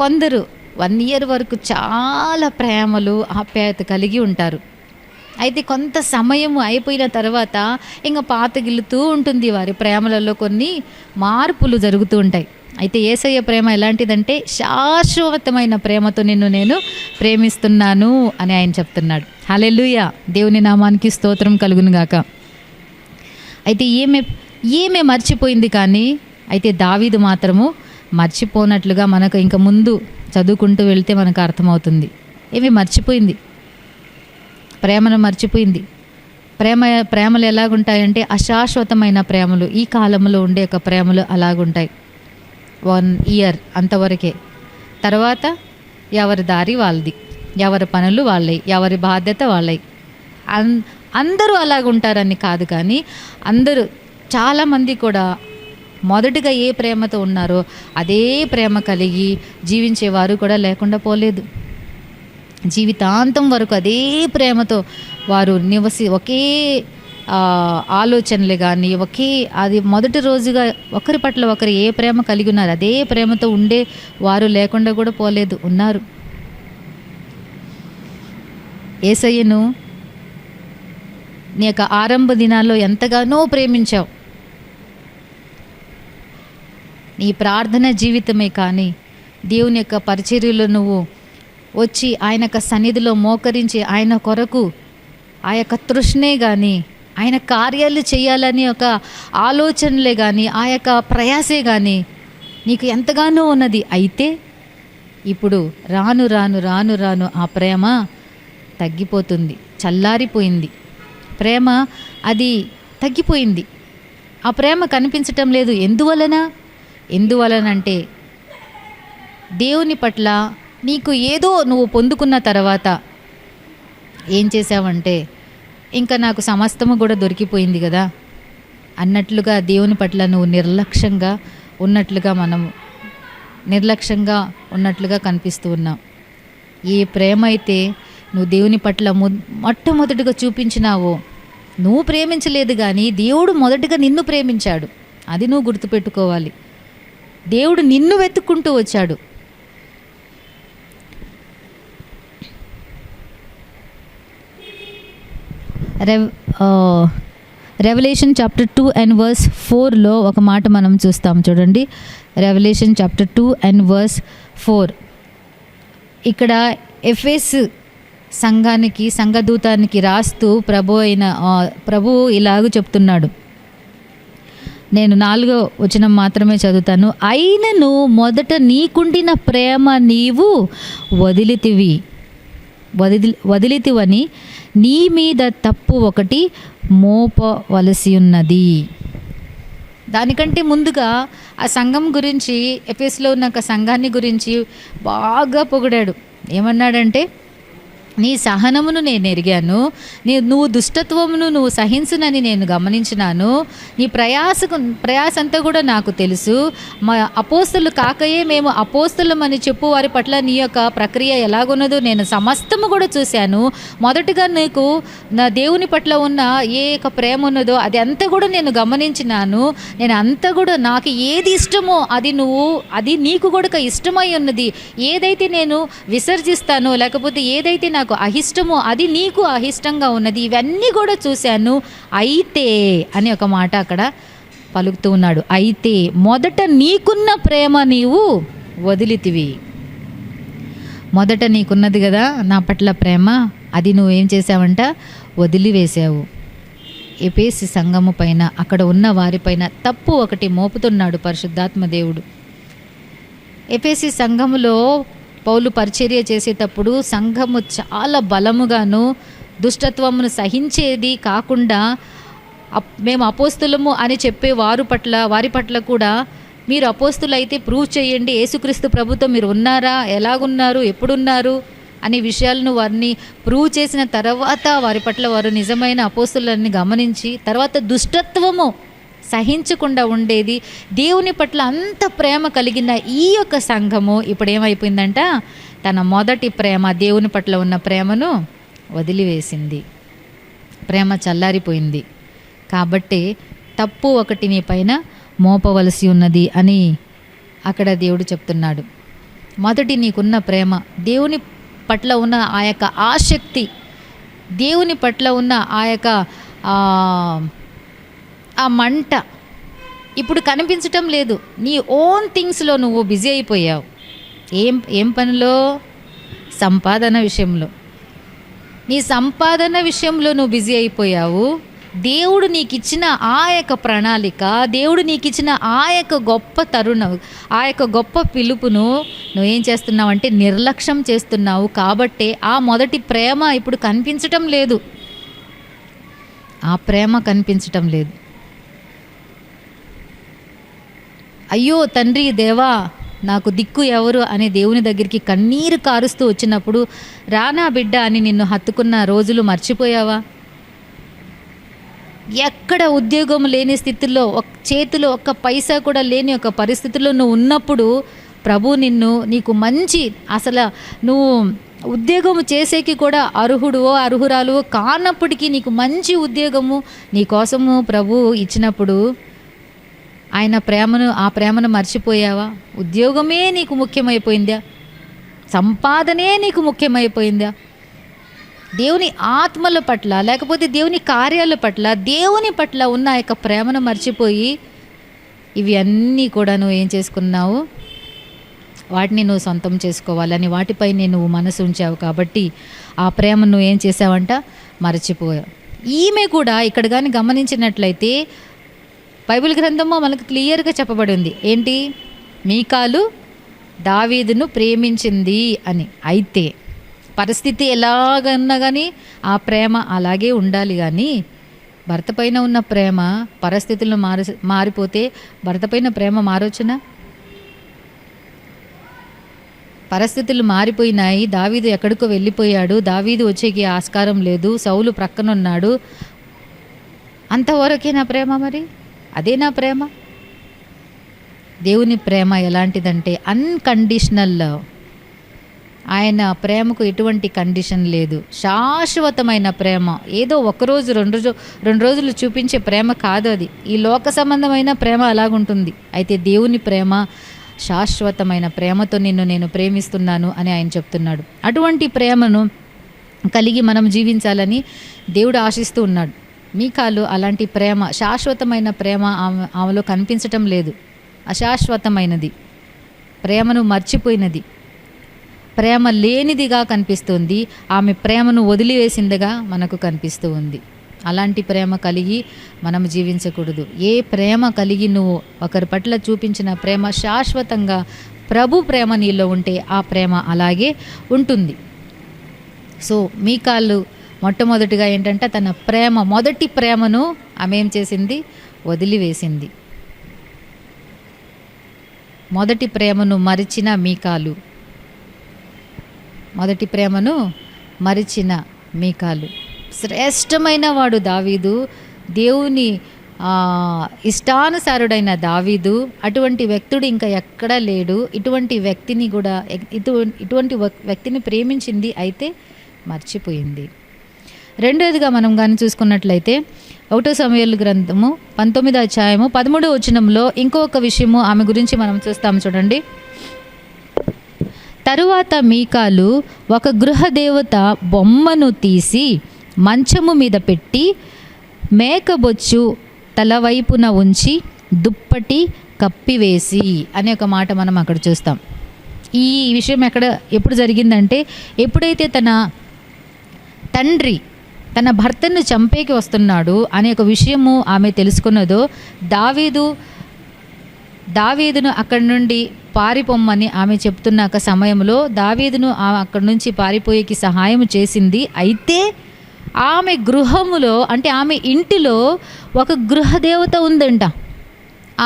కొందరు 1 ఇయర్ వరకు చాలా ప్రేమలు ఆప్యాయత కలిగి ఉంటారు. అయితే కొంత సమయం అయిపోయిన తర్వాత ఇంకా పాతగిలుతూ ఉంటుంది, వారి ప్రేమలలో కొన్ని మార్పులు జరుగుతూ ఉంటాయి. అయితే యేసయ్య ప్రేమ ఎలాంటిదంటే శాశ్వతమైన ప్రేమతో నిన్ను నేను ప్రేమిస్తున్నాను అని ఆయన చెప్తున్నాడు. హల్లెలూయా, దేవుని నామానికి స్తోత్రం కలుగును గాక. అయితే ఈమె మర్చిపోయింది, కానీ అయితే దావీదు మాత్రము మర్చిపోనట్లుగా మనకు ఇంకా ముందు చదువుకుంటూ వెళ్తే మనకు అర్థమవుతుంది. ఏమి మర్చిపోయింది, ప్రేమను మర్చిపోయింది. ప్రేమలు ఎలాగుంటాయంటే అశాశ్వతమైన ప్రేమలు, ఈ కాలంలో ఉండే ఒక ప్రేమలు అలాగుంటాయి. 1 ఇయర్ అంతవరకే. తర్వాత ఎవరి దారి వాళ్ళది, ఎవరి పనులు వాళ్ళవి, ఎవరి బాధ్యత వాళ్ళవి. అందరూ అలాగుంటారని కాదు, కానీ అందరూ చాలామంది కూడా మొదటిగా ఏ ప్రేమతో ఉన్నారో అదే ప్రేమ కలిగి జీవించేవారు కూడా లేకుండా పోలేదు. జీవితాంతం వరకు అదే ప్రేమతో వారు ఒకే ఆలోచనలే కానీ అది మొదటి రోజుగా ఒకరి పట్ల ఒకరు ఏ ప్రేమ కలిగి ఉన్నారు అదే ప్రేమతో ఉండే వారు లేకుండా కూడా పోలేదు, ఉన్నారు. యేసయ్యను నీ యొక్క ఆరంభ దినాల్లో ఎంతగానో ప్రేమించావు. నీ ప్రార్థన జీవితమే కానీ దేవుని యొక్క పరిచర్యలో నువ్వు వచ్చి ఆయన యొక్క సన్నిధిలో మోకరించి ఆయన కొరకు ఆ యొక్క తృష్ణే కానీ ఆయన కార్యాలు చేయాలని ఒక ఆలోచనలే కానీ ఆ యొక్క ప్రయాసే కానీ నీకు ఎంతగానో ఉన్నది. అయితే ఇప్పుడు రాను రాను రాను రాను ఆ ప్రేమ తగ్గిపోతుంది, చల్లారిపోయింది. ప్రేమ అది తగ్గిపోయింది, ఆ ప్రేమ కనిపించటం లేదు. ఎందువలనంటే దేవుని పట్ల నీకు ఏదో నువ్వు పొందుకున్న తర్వాత ఏం చేసావంటే ఇంకా నాకు సమస్తము కూడా దొరికిపోయింది కదా అన్నట్లుగా దేవుని పట్ల నువ్వు నిర్లక్ష్యంగా ఉన్నట్లుగా కనిపిస్తూ ఉన్నావు. ఏ ప్రేమ అయితే నువ్వు దేవుని పట్ల మొట్టమొదటిగా చూపించినావో, నువ్వు ప్రేమించలేదు కానీ దేవుడు మొదటిగా నిన్ను ప్రేమించాడు. అది నువ్వు గుర్తుపెట్టుకోవాలి. దేవుడు నిన్ను వెతుక్కుంటూ వచ్చాడు. రెవల్యూషన్ చాప్టర్ 2 and verse 4లో ఒక మాట మనం చూస్తాం, చూడండి. రెవల్యూషన్ చాప్టర్ 2 and verse 4 ఇక్కడ ఎఫెస్ సంఘదూతానికి రాస్తూ ప్రభు ఇలాగ చెప్తున్నాడు. నేను 4వ వచనం మాత్రమే చదువుతాను. అయినను మొదట నీకుండిన ప్రేమ నీవు వదిలితివని నీ మీద తప్పు ఒకటి మోపవలసి ఉన్నది. దానికంటే ముందుగా ఆ సంఘం గురించి, ఎఫెస్లో ఉన్న ఒక సంఘాన్ని గురించి బాగా పొగిడాడు. ఏమన్నాడంటే, నీ సహనమును నేను ఎరిగాను, నువ్వు దుష్టత్వమును నువ్వు సహించునని నేను గమనించినాను, నీ ప్రయాసంతా కూడా నాకు తెలుసు. మా అపోస్తలు కాకయే మేము అపోస్తలమని చెప్పు వారి పట్ల నీ యొక్క ప్రక్రియ ఎలాగున్నదో నేను సమస్తము కూడా చూశాను. మొదటగా నీకు నా దేవుని పట్ల ఉన్న ఏ యొక్క ప్రేమ ఉన్నదో అది అంతా కూడా నేను గమనించినాను. నేను అంతా కూడా నాకు ఏది ఇష్టమో అది నీకు కూడా ఇష్టమై ఉన్నది. ఏదైతే నేను విసర్జిస్తానో లేకపోతే ఏదైతే నాకు అహిష్టమో అది నీకు అహిష్టంగా ఉన్నది. ఇవన్నీ కూడా చూశాను. అయితే అని ఒక మాట అక్కడ పలుకుతూ ఉన్నాడు. అయితే మొదట నీకున్న ప్రేమ నీవు వదిలితివి. మొదట నీకున్నది కదా నా పట్ల ప్రేమ, అది నువ్వేం చేసావంట, వదిలివేశావు. ఎఫెసు సంఘము పైన, అక్కడ ఉన్న వారిపైన తప్పు ఒకటి మోపుతున్నాడు పరిశుద్ధాత్మ దేవుడు. ఎఫెసు సంఘములో పౌలు పరిచర్య చేసేటప్పుడు సంఘము చాలా బలముగాను దుష్టత్వమును సహించేది కాకుండా మేము అపోస్తులము అని చెప్పే వారి పట్ల కూడా మీరు అపోస్తులైతే ప్రూవ్ చేయండి, యేసుక్రీస్తు ప్రభుతో మీరు ఉన్నారా, ఎలాగున్నారు, ఎప్పుడున్నారు అనే విషయాలను వారిని ప్రూవ్ చేసిన తర్వాత వారి పట్ల వారు నిజమైన అపోస్తులని గమనించి తర్వాత దుష్టత్వము సహించకుండా ఉండేది. దేవుని పట్ల అంత ప్రేమ కలిగిన ఈ యొక్క సంఘము ఇప్పుడు ఏమైపోయిందంట, తన మొదటి ప్రేమ దేవుని పట్ల ఉన్న ప్రేమను వదిలివేసింది. ప్రేమ చల్లారిపోయింది. కాబట్టి తప్పు ఒకటి నీ పైన మోపవలసి ఉన్నది అని అక్కడ దేవుడు చెప్తున్నాడు. మొదటి నీకున్న ప్రేమ, దేవుని పట్ల ఉన్న ఆ యొక్క ఆసక్తి, దేవుని పట్ల ఉన్న ఆ యొక్క ఆ మంట ఇప్పుడు కనిపించటం లేదు. నీ ఓన్ థింగ్స్లో నువ్వు బిజీ అయిపోయావు. ఏం పనిలో? సంపాదన విషయంలో. నీ సంపాదన విషయంలో నువ్వు బిజీ అయిపోయావు. దేవుడు నీకు ఇచ్చిన ఆ యొక్క ప్రణాళిక, దేవుడు నీకు ఇచ్చిన ఆ యొక్క గొప్ప తరుణం, ఆ యొక్క గొప్ప పిలుపును నువ్వేం చేస్తున్నావు అంటే నిర్లక్ష్యం చేస్తున్నావు. కాబట్టే ఆ మొదటి ప్రేమ ఇప్పుడు కనిపించటం లేదు. ఆ ప్రేమ కనిపించటం లేదు. అయ్యో తండ్రి దేవా నాకు దిక్కు ఎవరు అనే దేవుని దగ్గరికి కన్నీరు కారుస్తూ వచ్చినప్పుడు రానా బిడ్డ అని నిన్ను హత్తుకున్న రోజులు మర్చిపోయావా? ఎక్కడ ఉద్యోగం లేని స్థితిలో చేతిలో ఒక్క పైసా కూడా లేని ఒక పరిస్థితుల్లో నువ్వు ఉన్నప్పుడు ప్రభు నీకు మంచి అసలు నువ్వు ఉద్యోగం చేసేకి కూడా అర్హుడువో అర్హురాలువో కానప్పటికీ నీకు మంచి ఉద్యోగము నీ కోసము ప్రభు ఇచ్చినప్పుడు ఆ ప్రేమను మర్చిపోయావా? ఉద్యోగమే నీకు ముఖ్యమైపోయిందా? సంపాదనే నీకు ముఖ్యమైపోయిందా? దేవుని ఆత్మల పట్ల లేకపోతే దేవుని కార్యాల పట్ల దేవుని పట్ల ఉన్న ఆ యొక్క ప్రేమను మర్చిపోయి ఇవి అన్నీ కూడా నువ్వు ఏం చేసుకున్నావు? వాటిని నువ్వు సొంతం చేసుకోవాలని వాటిపై నువ్వు మనసు ఉంచావు కాబట్టి ఆ ప్రేమను నువ్వు ఏం చేసావంట? మర్చిపోయావు. ఈమె కూడా ఇక్కడ కానీ గమనించినట్లయితే బైబిల్ గ్రంథంలో మనకు క్లియర్గా చెప్పబడింది ఏంటి? మీకాలు దావీదును ప్రేమించింది అని. అయితే పరిస్థితి ఎలాగన్నా కానీ ఆ ప్రేమ అలాగే ఉండాలి. కానీ భర్త పైన ఉన్న ప్రేమ పరిస్థితులను మారిపోతే భర్త పైన ప్రేమ మారొచ్చునా? పరిస్థితులు మారిపోయినాయి. దావీదు ఎక్కడికో వెళ్ళిపోయాడు. దావీదు వచ్చేకి ఆస్కారం లేదు. సౌలు ప్రక్కనున్నాడు. అంతవరకే నా ప్రేమ? మరి అదే నా ప్రేమ? దేవుని ప్రేమ ఎలాంటిదంటే అన్కండిషనల్ లవ్. ఆయన ప్రేమకు ఎటువంటి కండిషన్ లేదు. శాశ్వతమైన ప్రేమ. ఏదో ఒకరోజు రెండు రోజులు చూపించే ప్రేమ కాదు అది. ఈ లోక సంబంధమైన ప్రేమ అలాగుంటుంది. అయితే దేవుని ప్రేమ శాశ్వతమైన ప్రేమతో నేను ప్రేమిస్తున్నాను అని ఆయన చెప్తున్నాడు. అటువంటి ప్రేమను కలిగి మనం జీవించాలని దేవుడు ఆశిస్తూ ఉన్నాడు. మీకాలు అలాంటి ప్రేమ, శాశ్వతమైన ప్రేమ ఆమెలో కనిపించటం లేదు. అశాశ్వతమైనది, ప్రేమను మర్చిపోయినది, ప్రేమ లేనిదిగా కనిపిస్తుంది. ఆమె ప్రేమను వదిలివేసిందిగా మనకు కనిపిస్తూ ఉంది. అలాంటి ప్రేమ కలిగి మనం జీవించకూడదు. ఏ ప్రేమ కలిగి నువ్వు ఒకరి పట్ల చూపించిన ప్రేమ శాశ్వతంగా ప్రభు ప్రేమ నీలో ఉంటే ఆ ప్రేమ అలాగే ఉంటుంది. సో మీకాలు మొట్టమొదటిగా ఏంటంటే తన మొదటి ప్రేమను ఆమె ఏం చేసింది? వదిలివేసింది. మొదటి ప్రేమను మరిచిన మీకాలు, మొదటి ప్రేమను మరిచిన మీకాలు. శ్రేష్టమైన వాడు దావీదు, దేవుని ఇష్టానుసారుడైన దావీదు. అటువంటి వ్యక్తుడు ఇంకా ఎక్కడా లేడు. ఇటువంటి వ్యక్తిని కూడా ఇటువంటి వ్యక్తిని ప్రేమించింది, అయితే మర్చిపోయింది. రెండోదిగా మనం కానీ చూసుకున్నట్లయితే 1 సమూయేలు గ్రంథము 19వ అధ్యాయము 13వ వచనంలో ఇంకొక విషయము ఆమె గురించి మనం చూస్తాము. చూడండి. తరువాత మీకాలు ఒక గృహదేవత బొమ్మను తీసి మంచము మీద పెట్టి మేకబొచ్చు తలవైపున ఉంచి దుప్పటి కప్పివేసి అనే ఒక మాట మనం అక్కడ చూస్తాం. ఈ విషయం ఎప్పుడు జరిగిందంటే ఎప్పుడైతే తండ్రి తన భర్తను చంపేకి వస్తున్నాడు అనే ఒక విషయము ఆమె తెలుసుకున్నదో దావీదును అక్కడి నుండి పారిపోమ్మని ఆమె చెప్తున్న ఒక సమయంలో దావీదును అక్కడి నుంచి పారిపోయేకి సహాయం చేసింది. అయితే ఆమె గృహములో అంటే ఆమె ఇంటిలో ఒక గృహదేవత ఉందంట.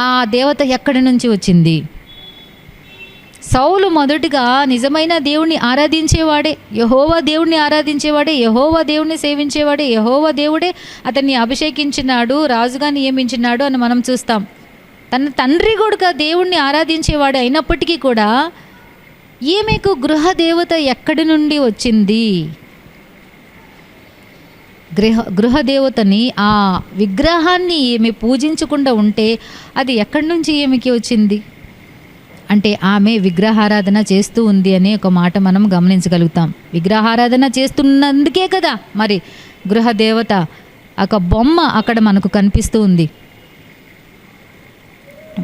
ఆ దేవత ఎక్కడి నుంచి వచ్చింది? సౌలు మొదటిగా నిజమైన దేవుణ్ణి ఆరాధించేవాడే, యెహోవా దేవుణ్ణి ఆరాధించేవాడే, యెహోవా దేవుణ్ణి సేవించేవాడే, యెహోవా దేవుడే అతన్ని అభిషేకించినాడు, రాజుగా నియమించినాడు అని మనం చూస్తాం. తన తండ్రి కూడా దేవుణ్ణి ఆరాధించేవాడు అయినప్పటికీ కూడా ఈమెకు గృహదేవత ఎక్కడి నుండి వచ్చింది? గృహదేవతని, ఆ విగ్రహాన్ని ఈమె పూజించకుండా ఉంటే అది ఎక్కడి నుంచి ఈమెకి వచ్చింది అంటే ఆమె విగ్రహారాధన చేస్తూ ఉంది అనే ఒక మాట మనం గమనించగలుగుతాం. విగ్రహారాధన చేస్తున్నందుకే కదా మరి గృహదేవత ఒక బొమ్మ అక్కడ మనకు కనిపిస్తూ ఉంది.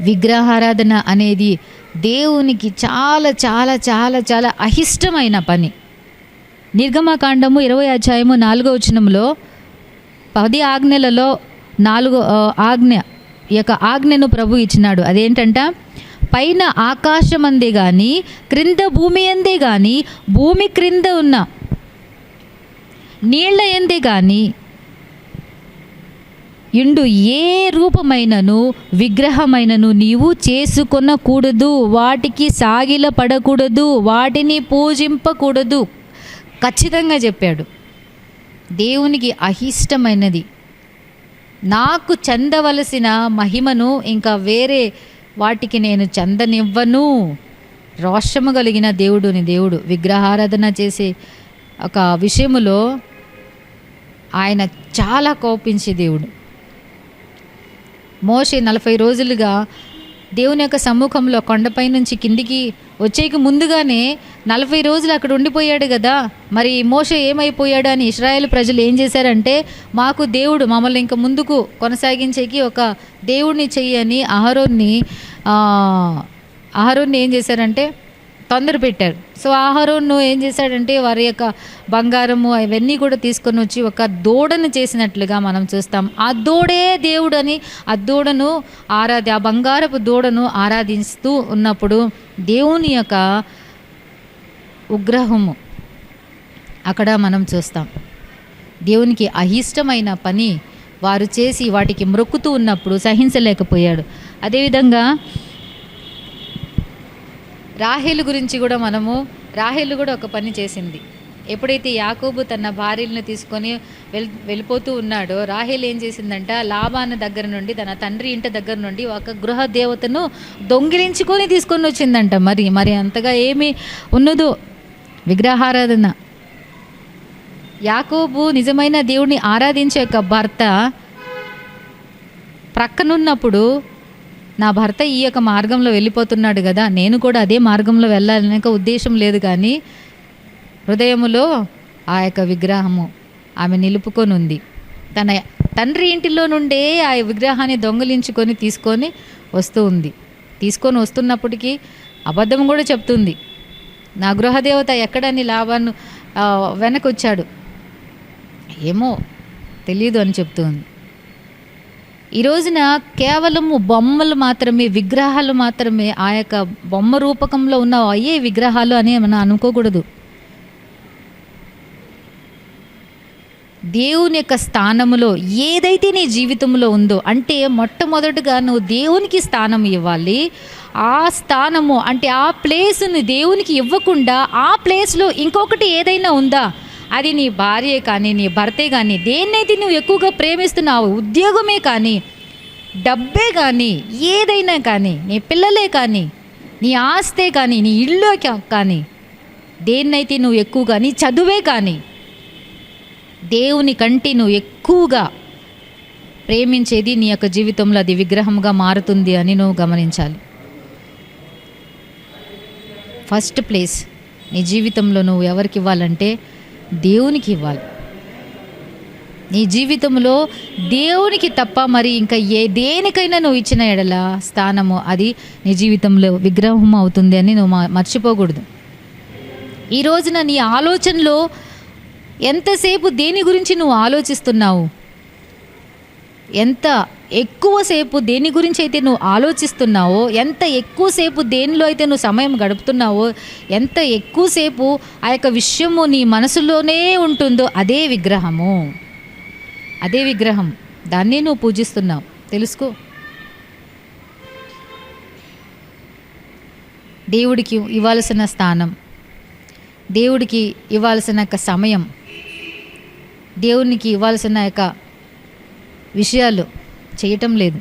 విగ్రహారాధన అనేది దేవునికి చాలా చాలా చాలా చాలా అహిష్టమైన పని. నిర్గమకాండము 20వ అధ్యాయము 4వ వచనంలో 10 ఆజ్ఞలలో 4వ ఆజ్ఞ, ఈ యొక్క ఆజ్ఞను ప్రభు ఇచ్చినాడు. అదేంటంట, పైన ఆకాశమందే కానీ క్రింద భూమి అందే కానీ భూమి క్రింద ఉన్న నీళ్ల ఎందే కానీ ఇండు ఏ రూపమైనను విగ్రహమైనను నీవు చేసుకొనకూడదు, వాటికి సాగిల పడకూడదు, వాటిని పూజింపకూడదు. ఖచ్చితంగా చెప్పాడు. దేవునికి అహిష్టమైనది, నాకు చెందవలసిన మహిమను ఇంకా వేరే వాటికి నేను చెందనివ్వను. రోషము కలిగిన దేవుడుని దేవుడు విగ్రహారాధన చేసే ఒక విషయములో ఆయన చాలా కోపించే దేవుడు. మోషే 40 రోజులుగా దేవుని యొక్క సమ్ముఖంలో కొండపై నుంచి కిందికి వచ్చేకి ముందుగానే 40 రోజులు అక్కడ ఉండిపోయాడు కదా. మరి మోషే ఏమైపోయాడు అని ఇశ్రాయేలు ప్రజలు ఏం చేశారంటే, మాకు దేవుడు మమ్మల్ని ఇంకా ముందుకు కొనసాగించేకి ఒక దేవుడిని చెయ్యని అహరోన్ని ఏం చేశారంటే తొందర పెట్టారు. సో అహరోను ఏం చేశాడంటే వారి యొక్క బంగారము అవన్నీ కూడా తీసుకొని వచ్చి ఒక దూడను చేసినట్లుగా మనం చూస్తాం. ఆ దూడే దేవుడు అని ఆ దూడను ఆ బంగారపు దూడను ఆరాధిస్తూ ఉన్నప్పుడు దేవుని యొక్క ఉగ్రహము అక్కడ మనం చూస్తాం. దేవునికి అయిష్టమైన పని వారు చేసి వాటికి మ్రొక్కుతూ ఉన్నప్పుడు సహించలేకపోయాడు. అదేవిధంగా రాహేలు గురించి కూడా రాహేలు కూడా ఒక పని చేసింది. ఎప్పుడైతే యాకోబు తన భార్యలను తీసుకొని వెళ్ళిపోతూ ఉన్నాడో, రాహేలు ఏం చేసిందంట, లాబాను దగ్గర నుండి తన తండ్రి ఇంటి దగ్గర నుండి ఒక గృహ దేవతను దొంగిలించుకొని తీసుకొని వచ్చిందంట. మరి అంతగా ఏమీ ఉన్నదో విగ్రహారాధన. యాకోబు నిజమైన దేవుడిని ఆరాధించే ఒక భర్త ప్రక్కనున్నప్పుడు, నా భర్త ఈ యొక్క మార్గంలో వెళ్ళిపోతున్నాడు కదా, నేను కూడా అదే మార్గంలో వెళ్ళాలనే ఉద్దేశం లేదు, కానీ హృదయములో ఆ యొక్క విగ్రహము ఆమె నిలుపుకొని ఉంది. తన తండ్రి ఇంటిలో నుండే ఆ విగ్రహాన్ని దొంగిలించుకొని తీసుకొని వస్తున్నప్పటికీ అబద్ధం కూడా చెప్తుంది. నా గృహదేవత ఎక్కడని లాబాను వెనకొచ్చాడు, ఏమో తెలియదు అని చెప్తుంది. ఈ రోజున కేవలము బొమ్మలు మాత్రమే, విగ్రహాలు మాత్రమే, ఆ యొక్క బొమ్మ రూపకంలో ఉన్న అయ్యే విగ్రహాలు అని మనం అనుకోకూడదు. దేవుని యొక్క స్థానములో ఏదైతే నీ జీవితంలో ఉందో, అంటే మొట్టమొదటిగా నువ్వు దేవునికి స్థానం ఇవ్వాలి. ఆ స్థానము అంటే ఆ ప్లేస్ని దేవునికి ఇవ్వకుండా ఆ ప్లేస్లో ఇంకొకటి ఏదైనా ఉందా, అది నీ భార్యే కానీ నీ భర్తే కానీ, దేన్నైతే నువ్వు ఎక్కువగా ప్రేమిస్తున్నావు, ఉద్యోగమే కానీ, డబ్బే కానీ, ఏదైనా కానీ, నీ పిల్లలే కానీ, నీ ఆస్తే కానీ, నీ ఇల్లు కానీ, దేన్నైతే నువ్వు ఎక్కువగా, నీ చదువే కానీ, దేవుని కంటే నువ్వు ఎక్కువగా ప్రేమించేది నీ యొక్క జీవితంలో అది విగ్రహంగా మారుతుంది అని నువ్వు గమనించాలి. ఫస్ట్ ప్లేస్ నీ జీవితంలో నువ్వు ఎవరికి ఇవ్వాలంటే దేవునికి ఇవ్వాలి. నీ జీవితంలో దేవునికి తప్ప మరి ఇంకా దేనికైనా నువ్వు ఇచ్చిన ఎడల స్థానము అది నీ జీవితంలో విగ్రహం అవుతుంది అని నువ్వు మర్చిపోకూడదు. ఈ రోజున నీ ఆలోచనలో ఎంతసేపు దేని గురించి నువ్వు ఆలోచిస్తున్నావు, ఎంత ఎక్కువసేపు దేని గురించి అయితే నువ్వు ఆలోచిస్తున్నావో, ఎంత ఎక్కువసేపు దేనిలో అయితే నువ్వు సమయం గడుపుతున్నావో, ఎంత ఎక్కువసేపు ఆ యొక్క విషయము నీ మనసులోనే ఉంటుందో అదే విగ్రహము, అదే విగ్రహం. దాన్నే నువ్వు పూజిస్తున్నావు, తెలుసుకో. దేవుడికి ఇవ్వాల్సిన స్థానం, దేవుడికి ఇవ్వాల్సిన యొక్క సమయం, దేవునికి ఇవ్వాల్సిన యొక్క విషయాలు చేయటం లేదు.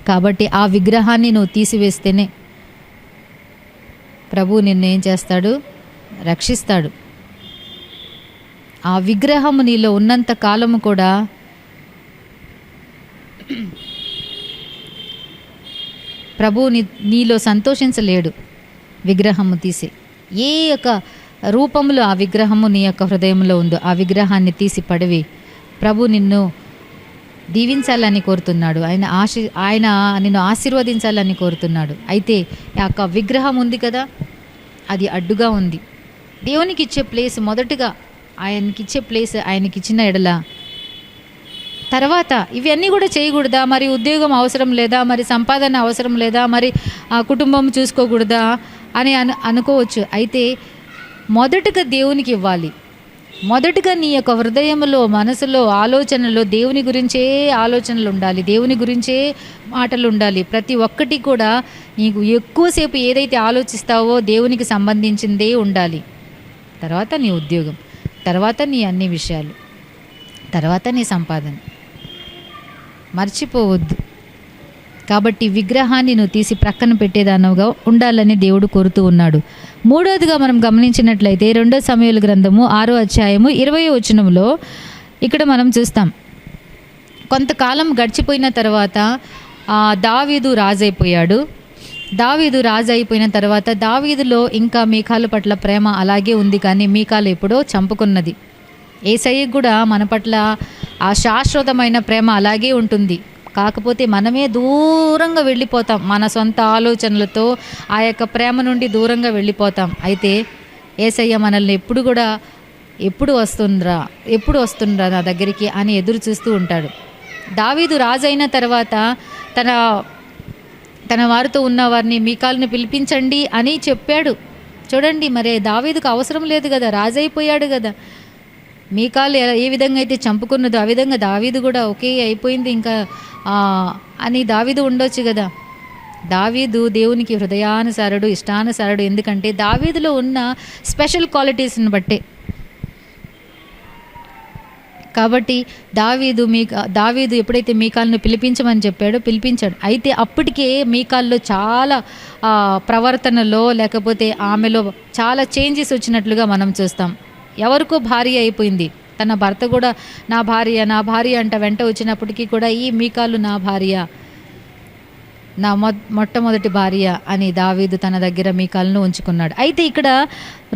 కాబట్టి ఆ విగ్రహాన్ని నువ్వు తీసివేస్తేనే ప్రభు నిన్ను ఏం చేస్తాడు, రక్షిస్తాడు. ఆ విగ్రహము నీలో ఉన్నంత కాలము కూడా ప్రభు నీలో సంతోషించలేడు. విగ్రహము తీసి ఏ యొక్క రూపంలో ఆ విగ్రహము నీ యొక్క హృదయంలో ఉందో ఆ విగ్రహాన్ని తీసి పడివి. ప్రభు నిన్ను దీవించాలని కోరుతున్నాడు, ఆయన నిన్ను ఆశీర్వదించాలని కోరుతున్నాడు. అయితే ఆ యొక్క విగ్రహం ఉంది కదా, అది అడ్డుగా ఉంది. దేవునికి ఇచ్చే ప్లేస్ మొదటగా ఆయనకిచ్చే ప్లేస్ ఆయనకిచ్చిన ఎడల, తర్వాత ఇవన్నీ కూడా చేయకూడదా, మరి ఉద్యోగం అవసరం లేదా, మరి సంపాదన అవసరం లేదా, మరి కుటుంబం చూసుకోకూడదా అని అనుకోవచ్చు. అయితే మొదటగా దేవునికి ఇవ్వాలి. మొదటగా నీ యొక్క హృదయంలో, మనసులో, ఆలోచనలో దేవుని గురించే ఆలోచనలు ఉండాలి, దేవుని గురించే మాటలు ఉండాలి. ప్రతి ఒక్కటి కూడా నీకు ఎక్కువసేపు ఏదైతే ఆలోచిస్తావో దేవునికి సంబంధించిందే ఉండాలి. తర్వాత నీ ఉద్యోగం, తర్వాత నీ అన్ని విషయాలు, తర్వాత నీ సంపాదన మర్చిపోవద్దు. కాబట్టి విగ్రహాన్ని నువ్వు తీసి ప్రక్కన పెట్టేదానవుగా ఉండాలని దేవుడు కోరుతూ ఉన్నాడు. మూడవదిగా మనం గమనించినట్లయితే 2 సమూయేలు గ్రంథము 6వ అధ్యాయము 20వ వచనంలో ఇక్కడ మనం చూస్తాం. కొంతకాలం గడిచిపోయిన తర్వాత దావీదు రాజైపోయాడు. దావీదు రాజు అయిపోయిన తర్వాత దావీదులో ఇంకా మీకాలు పట్ల ప్రేమ అలాగే ఉంది, కానీ మీకాలు ఎప్పుడో చంపుకున్నది. యేసయ్యకు కూడా మన పట్ల ఆ శాశ్వతమైన ప్రేమ అలాగే ఉంటుంది. కాకపోతే మనమే దూరంగా వెళ్ళిపోతాం, మన సొంత ఆలోచనలతో ఆ యొక్క ప్రేమ నుండి దూరంగా వెళ్ళిపోతాం. అయితే యేసయ్య మనల్ని ఎప్పుడు వస్తుండ్రా నా దగ్గరికి అని ఎదురు చూస్తూ ఉంటాడు. దావీదు రాజు అయిన తర్వాత తన వారితో ఉన్న వారిని మీకాలుని పిలిపించండి అని చెప్పాడు. చూడండి, మరి దావీదుకు అవసరం లేదు కదా, రాజు అయిపోయాడు కదా. మీకాలు ఏ విధంగా అయితే చంపుకున్నదో ఆ విధంగా దావీదు కూడా ఓకే అయిపోయింది ఇంకా అని దావీదు ఉండొచ్చు కదా. దావీదు దేవునికి హృదయానుసారుడు, ఇష్టానుసారుడు. ఎందుకంటే దావీదులో ఉన్న స్పెషల్ క్వాలిటీస్ని బట్టే. కాబట్టి దావీదు ఎప్పుడైతే మీకాలును పిలిపించమని చెప్పాడో పిలిపించాడు. అయితే అప్పటికే మీకాల్లో చాలా ప్రవర్తనలో లేకపోతే ఆమెలో చాలా చేంజెస్ వచ్చినట్లుగా మనం చూస్తాం. ఎవరికో భార్య అయిపోయింది, తన భర్త కూడా నా భార్య అంట వెంట వచ్చినప్పటికీ కూడా ఈ మీకాలు నా భార్య, నా మొట్టమొదటి భార్య అని దావీదు తన దగ్గర మీకాలును ఉంచుకున్నాడు. అయితే ఇక్కడ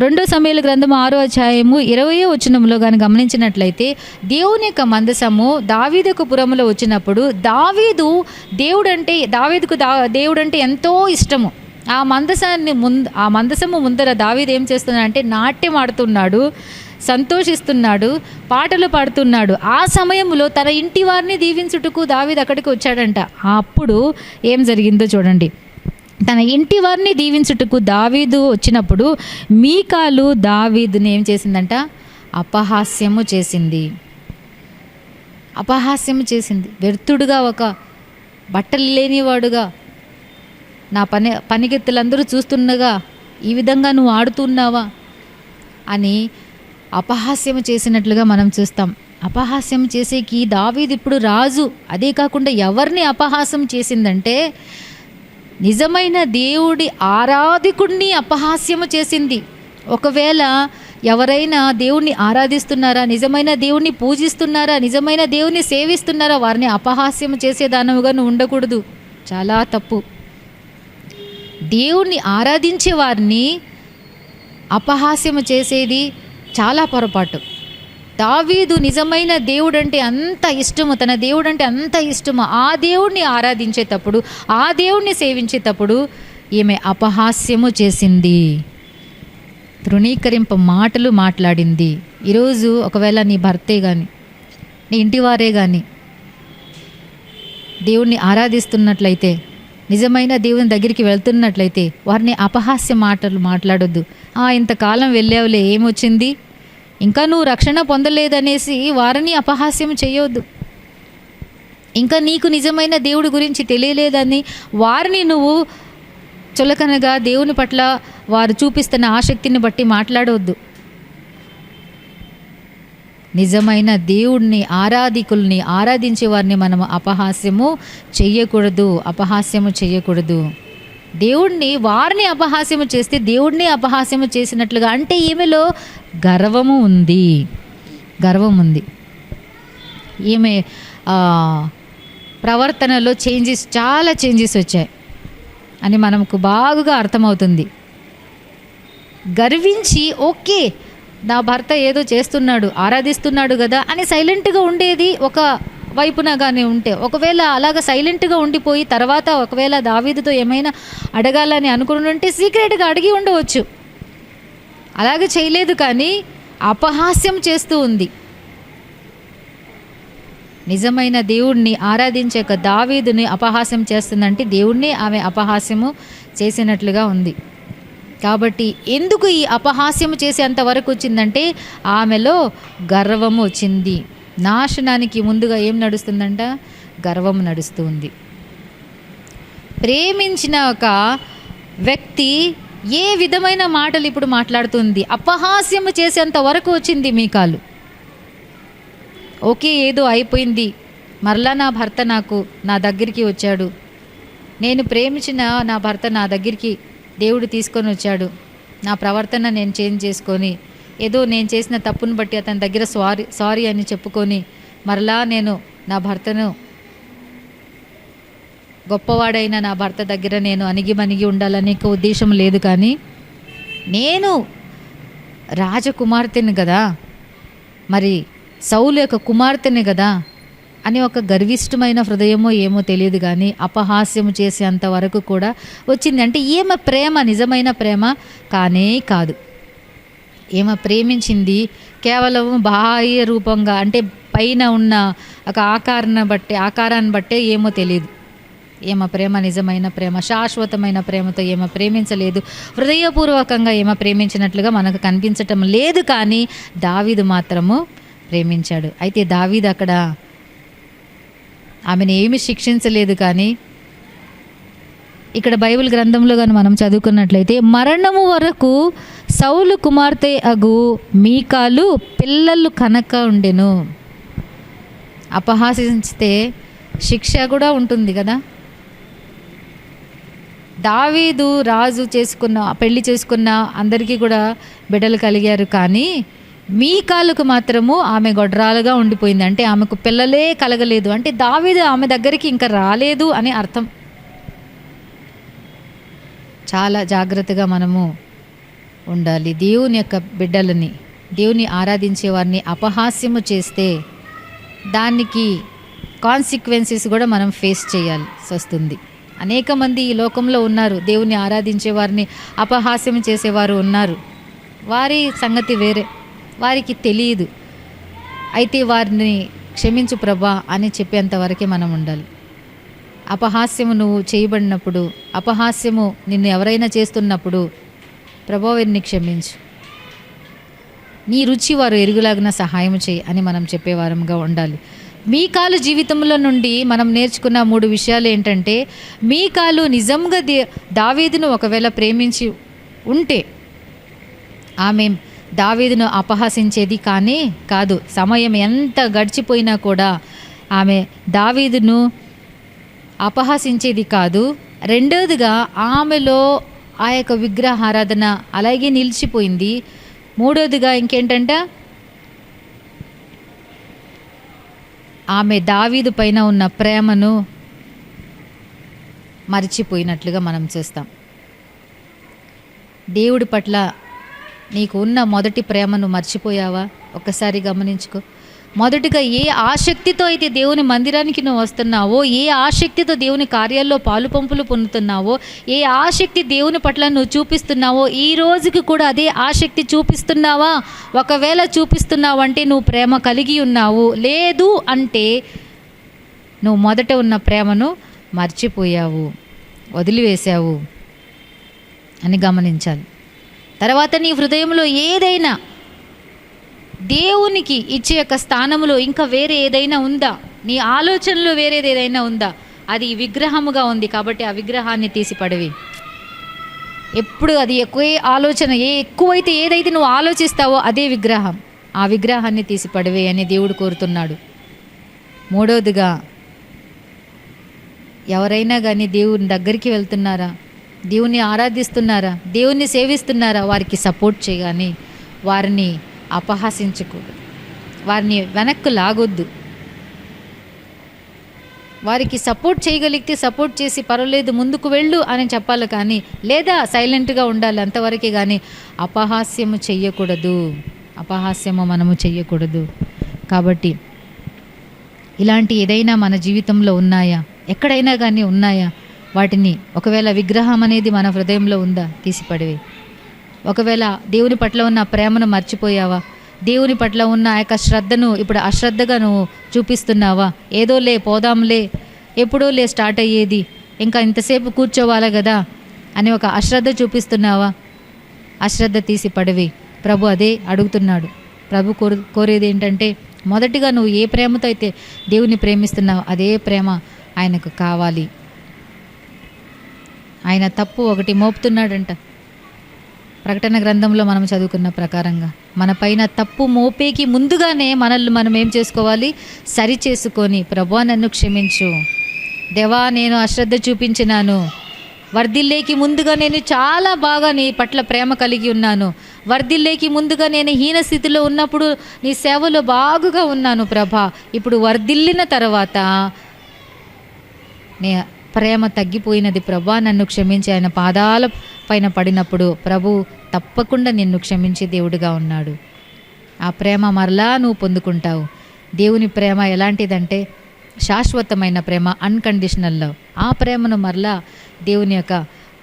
2 సమూయేలు గ్రంథము 6వ అధ్యాయము 20వ వచనంలో కానీ గమనించినట్లయితే దేవుని యొక్క మందసము దావీదుకు పురములో వచ్చినప్పుడు దావీదుకు దేవుడంటే ఎంతో ఇష్టము. ఆ మందసము ముందర దావీదు ఏం చేస్తున్నాడంటే నాట్యం ఆడుతున్నాడు, సంతోషిస్తున్నాడు, పాటలు పాడుతున్నాడు. ఆ సమయంలో తన ఇంటి వారిని దీవించుటకు దావీదు అక్కడికి వచ్చాడంట. అప్పుడు ఏం జరిగిందో చూడండి. తన ఇంటి వారిని దీవించుటకు దావీదు వచ్చినప్పుడు మీకాలు దావీదుని ఏం చేసిందంట? అపహాస్యము చేసింది. వ్యర్థుడుగా, ఒక బట్టలు లేనివాడుగా, నా పనికెత్తులందరూ చూస్తుండగా ఈ విధంగా నువ్వు ఆడుతున్నావా అని అపహాస్యం చేసినట్లుగా మనం చూస్తాం. అపహాస్యం చేసేకి దావీదు ఇప్పుడు రాజు. అదే కాకుండా ఎవరిని అపహాస్యం చేసిందంటే నిజమైన దేవుడి ఆరాధికుడిని అపహాస్యము చేసింది. ఒకవేళ ఎవరైనా దేవుణ్ణి ఆరాధిస్తున్నారా, నిజమైన దేవుణ్ణి పూజిస్తున్నారా, నిజమైన దేవుణ్ణి సేవిస్తున్నారా, వారిని అపహాస్యం చేసేదానముగా నువ్వు ఉండకూడదు. చాలా తప్పు. దేవుణ్ణి ఆరాధించే వారిని అపహాస్యము చేసేది చాలా పొరపాటు. దావీదు నిజమైన దేవుడంటే అంత ఇష్టము, తన దేవుడంటే అంత ఇష్టము. ఆ దేవుణ్ణి ఆరాధించేటప్పుడు, ఆ దేవుణ్ణి సేవించేటప్పుడు ఈమె అపహాస్యము చేసింది, తృణీకరింప మాటలు మాట్లాడింది. ఈరోజు ఒకవేళ నీ భర్తే కానీ నీ ఇంటివారే కానీ దేవుణ్ణి ఆరాధిస్తున్నట్లయితే, నిజమైన దేవుని దగ్గరికి వెళ్తున్నట్లయితే వారిని అపహాస్య మాటలు మాట్లాడొద్దు. ఇంతకాలం వెళ్ళావులే, ఏమొచ్చింది, ఇంకా నువ్వు రక్షణ పొందలేదనేసి వారిని అపహాస్యం చేయొద్దు. ఇంకా నీకు నిజమైన దేవుడి గురించి తెలియలేదని వారిని నువ్వు చులకనగా దేవుని పట్ల వారు చూపిస్తున్న ఆసక్తిని బట్టి మాట్లాడవద్దు. నిజమైన దేవుడిని, ఆరాధికుల్ని, ఆరాధించే వారిని మనము అపహాస్యము చేయకూడదు. దేవుడిని వారిని అపహాస్యము చేస్తే దేవుడిని అపహాస్యము చేసినట్లుగా, అంటే ఈమెలో గర్వం ఉంది. ఈమె ప్రవర్తనలో చాలా చేంజెస్ వచ్చాయి అని మనకు బాగా అర్థమవుతుంది. గర్వించి ఓకే నా భర్త ఏదో చేస్తున్నాడు, ఆరాధిస్తున్నాడు కదా అని సైలెంట్గా ఉండేది ఒక వైపునగానే ఉంటే, ఒకవేళ అలాగ సైలెంట్గా ఉండిపోయి తర్వాత ఒకవేళ దావీదుతో ఏమైనా అడగాలని అనుకుని ఉంటే సీక్రెట్గా అడిగి ఉండవచ్చు. అలాగే చేయలేదు, కానీ అపహాస్యం చేస్తూ ఉంది. నిజమైన దేవుణ్ణి ఆరాధించే దావీదుని అపహాస్యం చేస్తుందంటే దేవుణ్ణి ఆమె అపహాస్యము చేసినట్లుగా ఉంది. కాబట్టి ఎందుకు ఈ అపహాస్యము చేసేంత వరకు వచ్చిందంటే ఆమెలో గర్వము వచ్చింది. నాశనానికి ముందుగా ఏం నడుస్తుందంట? గర్వం నడుస్తూ ఉంది. ప్రేమించిన ఒక వ్యక్తి ఏ విధమైన మాటలు ఇప్పుడు మాట్లాడుతుంది? అపహాస్యము చేసేంత వరకు వచ్చింది మీకాలు. ఓకే, ఏదో అయిపోయింది, మరలా నా భర్త నా దగ్గరికి వచ్చాడు, నేను ప్రేమించిన నా భర్త నా దగ్గరికి దేవుడు తీసుకొని వచ్చాడు, నా ప్రవర్తన నేను చేంజ్ చేసుకొని ఏదో నేను చేసిన తప్పును బట్టి అతని దగ్గర సారీ అని చెప్పుకొని మరలా నేను నా భర్తను, గొప్పవాడైన నా భర్త దగ్గర నేను అణిగి ఉండాలనే ఉద్దేశం లేదు. కానీ నేను రాజకుమార్తెని కదా, మరి సౌలు యొక్క కుమార్తెని కదా అని ఒక గర్విష్టమైన హృదయమో ఏమో తెలియదు, కానీ అపహాస్యము చేసేంత వరకు కూడా వచ్చింది. అంటే ఈమె ప్రేమ నిజమైన ప్రేమ కానే కాదు. ఈమె ప్రేమించింది కేవలం బాహ్య రూపంగా, అంటే పైన ఉన్న ఒక ఆకారాన్ని బట్టే ఏమో తెలియదు. ఈమె ప్రేమ నిజమైన ప్రేమ, శాశ్వతమైన ప్రేమతో ఈమె ప్రేమించలేదు. హృదయపూర్వకంగా ఈమె ప్రేమించినట్లుగా మనకు కనిపించటం లేదు. కానీ దావీదు మాత్రము ప్రేమించాడు. అయితే దావీదు అక్కడ ఆమెను ఏమి శిక్షించలేదు. కానీ ఇక్కడ బైబిల్ గ్రంథంలో కానీ మనం చదువుకున్నట్లయితే మరణము వరకు సౌలు కుమార్తె అగు మీకాలు పిల్లలు కనక ఉండెను. అపహాసించితే శిక్ష కూడా ఉంటుంది కదా. దావీదు రాజు పెళ్లి చేసుకున్న అందరికీ కూడా బిడ్డలు కలిగారు. కానీ మీకాలుకు మాత్రము ఆమె గొడ్రాలుగా ఉండిపోయింది. అంటే ఆమెకు పిల్లలే కలగలేదు. అంటే దావీదు ఆమె దగ్గరికి ఇంకా రాలేదు అని అర్థం. చాలా జాగ్రత్తగా మనము ఉండాలి. దేవుని యొక్క బిడ్డలని, దేవుని ఆరాధించే వారిని అపహాస్యము చేస్తే దానికి కాన్సిక్వెన్సెస్ కూడా మనం ఫేస్ చేయాల్సి వస్తుంది. అనేక మంది ఈ లోకంలో ఉన్నారు, దేవుని ఆరాధించే వారిని అపహాస్యం చేసేవారు ఉన్నారు. వారి సంగతి వేరే, వారికి తెలియదు. అయితే వారిని క్షమించు ప్రభా అని చెప్పేంత వరకే మనం ఉండాలి. అపహాస్యము నువ్వు చేయబడినప్పుడు, అపహాస్యము నిన్ను ఎవరైనా చేస్తున్నప్పుడు ప్రభా వీరిని క్షమించు, నీ రుచి వారు ఎరుగులాగిన సహాయం చేయి అని మనం చెప్పేవారంగా ఉండాలి. మీకాలు జీవితంలో నుండి మనం నేర్చుకున్న 3 విషయాలు ఏంటంటే, మీకాలు నిజంగా దావీదును ఒకవేళ ప్రేమించి ఉంటే ఆమె దావీదును అపహసించేది కానీ కాదు. సమయం ఎంత గడిచిపోయినా కూడా ఆమె దావీదును అపహసించేది కాదు. రెండోదిగా ఆమెలో ఆ యొక్క విగ్రహారాధన అలాగే నిలిచిపోయింది. మూడోదిగా ఇంకేంటంటే ఆమె దావీదు పైన ఉన్న ప్రేమను మర్చిపోయినట్లుగా మనం చూస్తాం. దేవుడి పట్ల నీకు ఉన్న మొదటి ప్రేమను మర్చిపోయావా? ఒక్కసారి గమనించుకో. మొదటిగా ఏ ఆసక్తితో అయితే దేవుని మందిరానికి నువ్వు వస్తున్నావో, ఏ ఆసక్తితో దేవుని కార్యాల్లో పాలు పంపులు పొందుతున్నావో, ఏ ఆసక్తి దేవుని పట్ల నువ్వు చూపిస్తున్నావో, ఈ రోజుకి కూడా అదే ఆసక్తి చూపిస్తున్నావా? ఒకవేళ చూపిస్తున్నావంటే నువ్వు ప్రేమ కలిగి ఉన్నావు. లేదు అంటే నువ్వు మొదట ఉన్న ప్రేమను మర్చిపోయావు, వదిలివేశావు అని గమనించాలి. తర్వాత నీ హృదయంలో ఏదైనా దేవునికి ఇచ్చే యొక్క స్థానంలో ఇంకా వేరే ఏదైనా ఉందా? నీ ఆలోచనలో వేరేది ఏదైనా ఉందా? అది విగ్రహముగా ఉంది కాబట్టి ఆ విగ్రహాన్ని తీసి పడవి. ఎప్పుడు అది ఎక్కువైతే ఏదైతే నువ్వు ఆలోచిస్తావో అదే విగ్రహం, ఆ విగ్రహాన్ని తీసి పడవే అని దేవుడు కోరుతున్నాడు. మూడవదిగా ఎవరైనా కానీ దేవుని దగ్గరికి వెళ్తున్నారా, దేవుని ఆరాధిస్తున్నారా, దేవుని సేవిస్తున్నారా, వారికి సపోర్ట్ చేయగాని వారిని అపహాసించకూడదు, వారిని వెనక్కు లాగొద్దు. వారికి సపోర్ట్ చేయగలిగితే సపోర్ట్ చేసి పర్వాలేదు ముందుకు వెళ్ళు అని చెప్పాలి, కానీ లేదా సైలెంట్గా ఉండాలి అంతవరకే. కానీ అపహాస్యము చెయ్యకూడదు, అపహాస్యము మనము చెయ్యకూడదు. కాబట్టి ఇలాంటి ఏదైనా మన జీవితంలో ఉన్నాయా, ఎక్కడైనా కానీ ఉన్నాయా, వాటిని ఒకవేళ విగ్రహం అనేది మన హృదయంలో ఉందా, తీసిపడివి. ఒకవేళ దేవుని పట్ల ఉన్న ప్రేమను మర్చిపోయావా, దేవుని పట్ల ఉన్న ఆ యొక్క శ్రద్ధను ఇప్పుడు అశ్రద్ధగా నువ్వు చూపిస్తున్నావా? ఏదోలే పోదాంలే, ఎప్పుడోలే స్టార్ట్ అయ్యేది, ఇంకా ఇంతసేపు కూర్చోవాలా కదా అని ఒక అశ్రద్ధ చూపిస్తున్నావా? అశ్రద్ధ తీసి పడవి. ప్రభు అదే అడుగుతున్నాడు. ప్రభు కోరేది ఏంటంటే, మొదటిగా నువ్వు ఏ ప్రేమతో అయితే దేవుని ప్రేమిస్తున్నావు అదే ప్రేమ ఆయనకు కావాలి. ఆయన తప్పు ఒకటి మోపుతున్నాడంట. ప్రకటన గ్రంథంలో మనం చదువుకున్న ప్రకారంగా మన పైన తప్పు మోపేకి ముందుగానే మనల్ని మనం ఏం చేసుకోవాలి? సరి చేసుకొని, ప్రభువా నన్ను క్షమించు, దేవా నేను అశ్రద్ధ చూపించినాను, వర్ధిల్లేకి ముందుగా నేను చాలా బాగా నీ పట్ల ప్రేమ కలిగి ఉన్నాను, వర్ధిల్లేకి ముందుగా నేను హీన స్థితిలో ఉన్నప్పుడు నీ సేవలో బాగుగా ఉన్నాను ప్రభా, ఇప్పుడు వర్ధిల్లిన తర్వాత నే ప్రేమ తగ్గిపోయినది ప్రభా, నన్ను క్షమించి ఆయన పాదాల పైన పడినప్పుడు ప్రభు తప్పకుండా నిన్ను క్షమించే దేవుడిగా ఉన్నాడు. ఆ ప్రేమ మరలా నువ్వు పొందుకుంటావు. దేవుని ప్రేమ ఎలాంటిదంటే శాశ్వతమైన ప్రేమ, అన్కండిషనల్ లవ్. ఆ ప్రేమను మరలా దేవుని యొక్క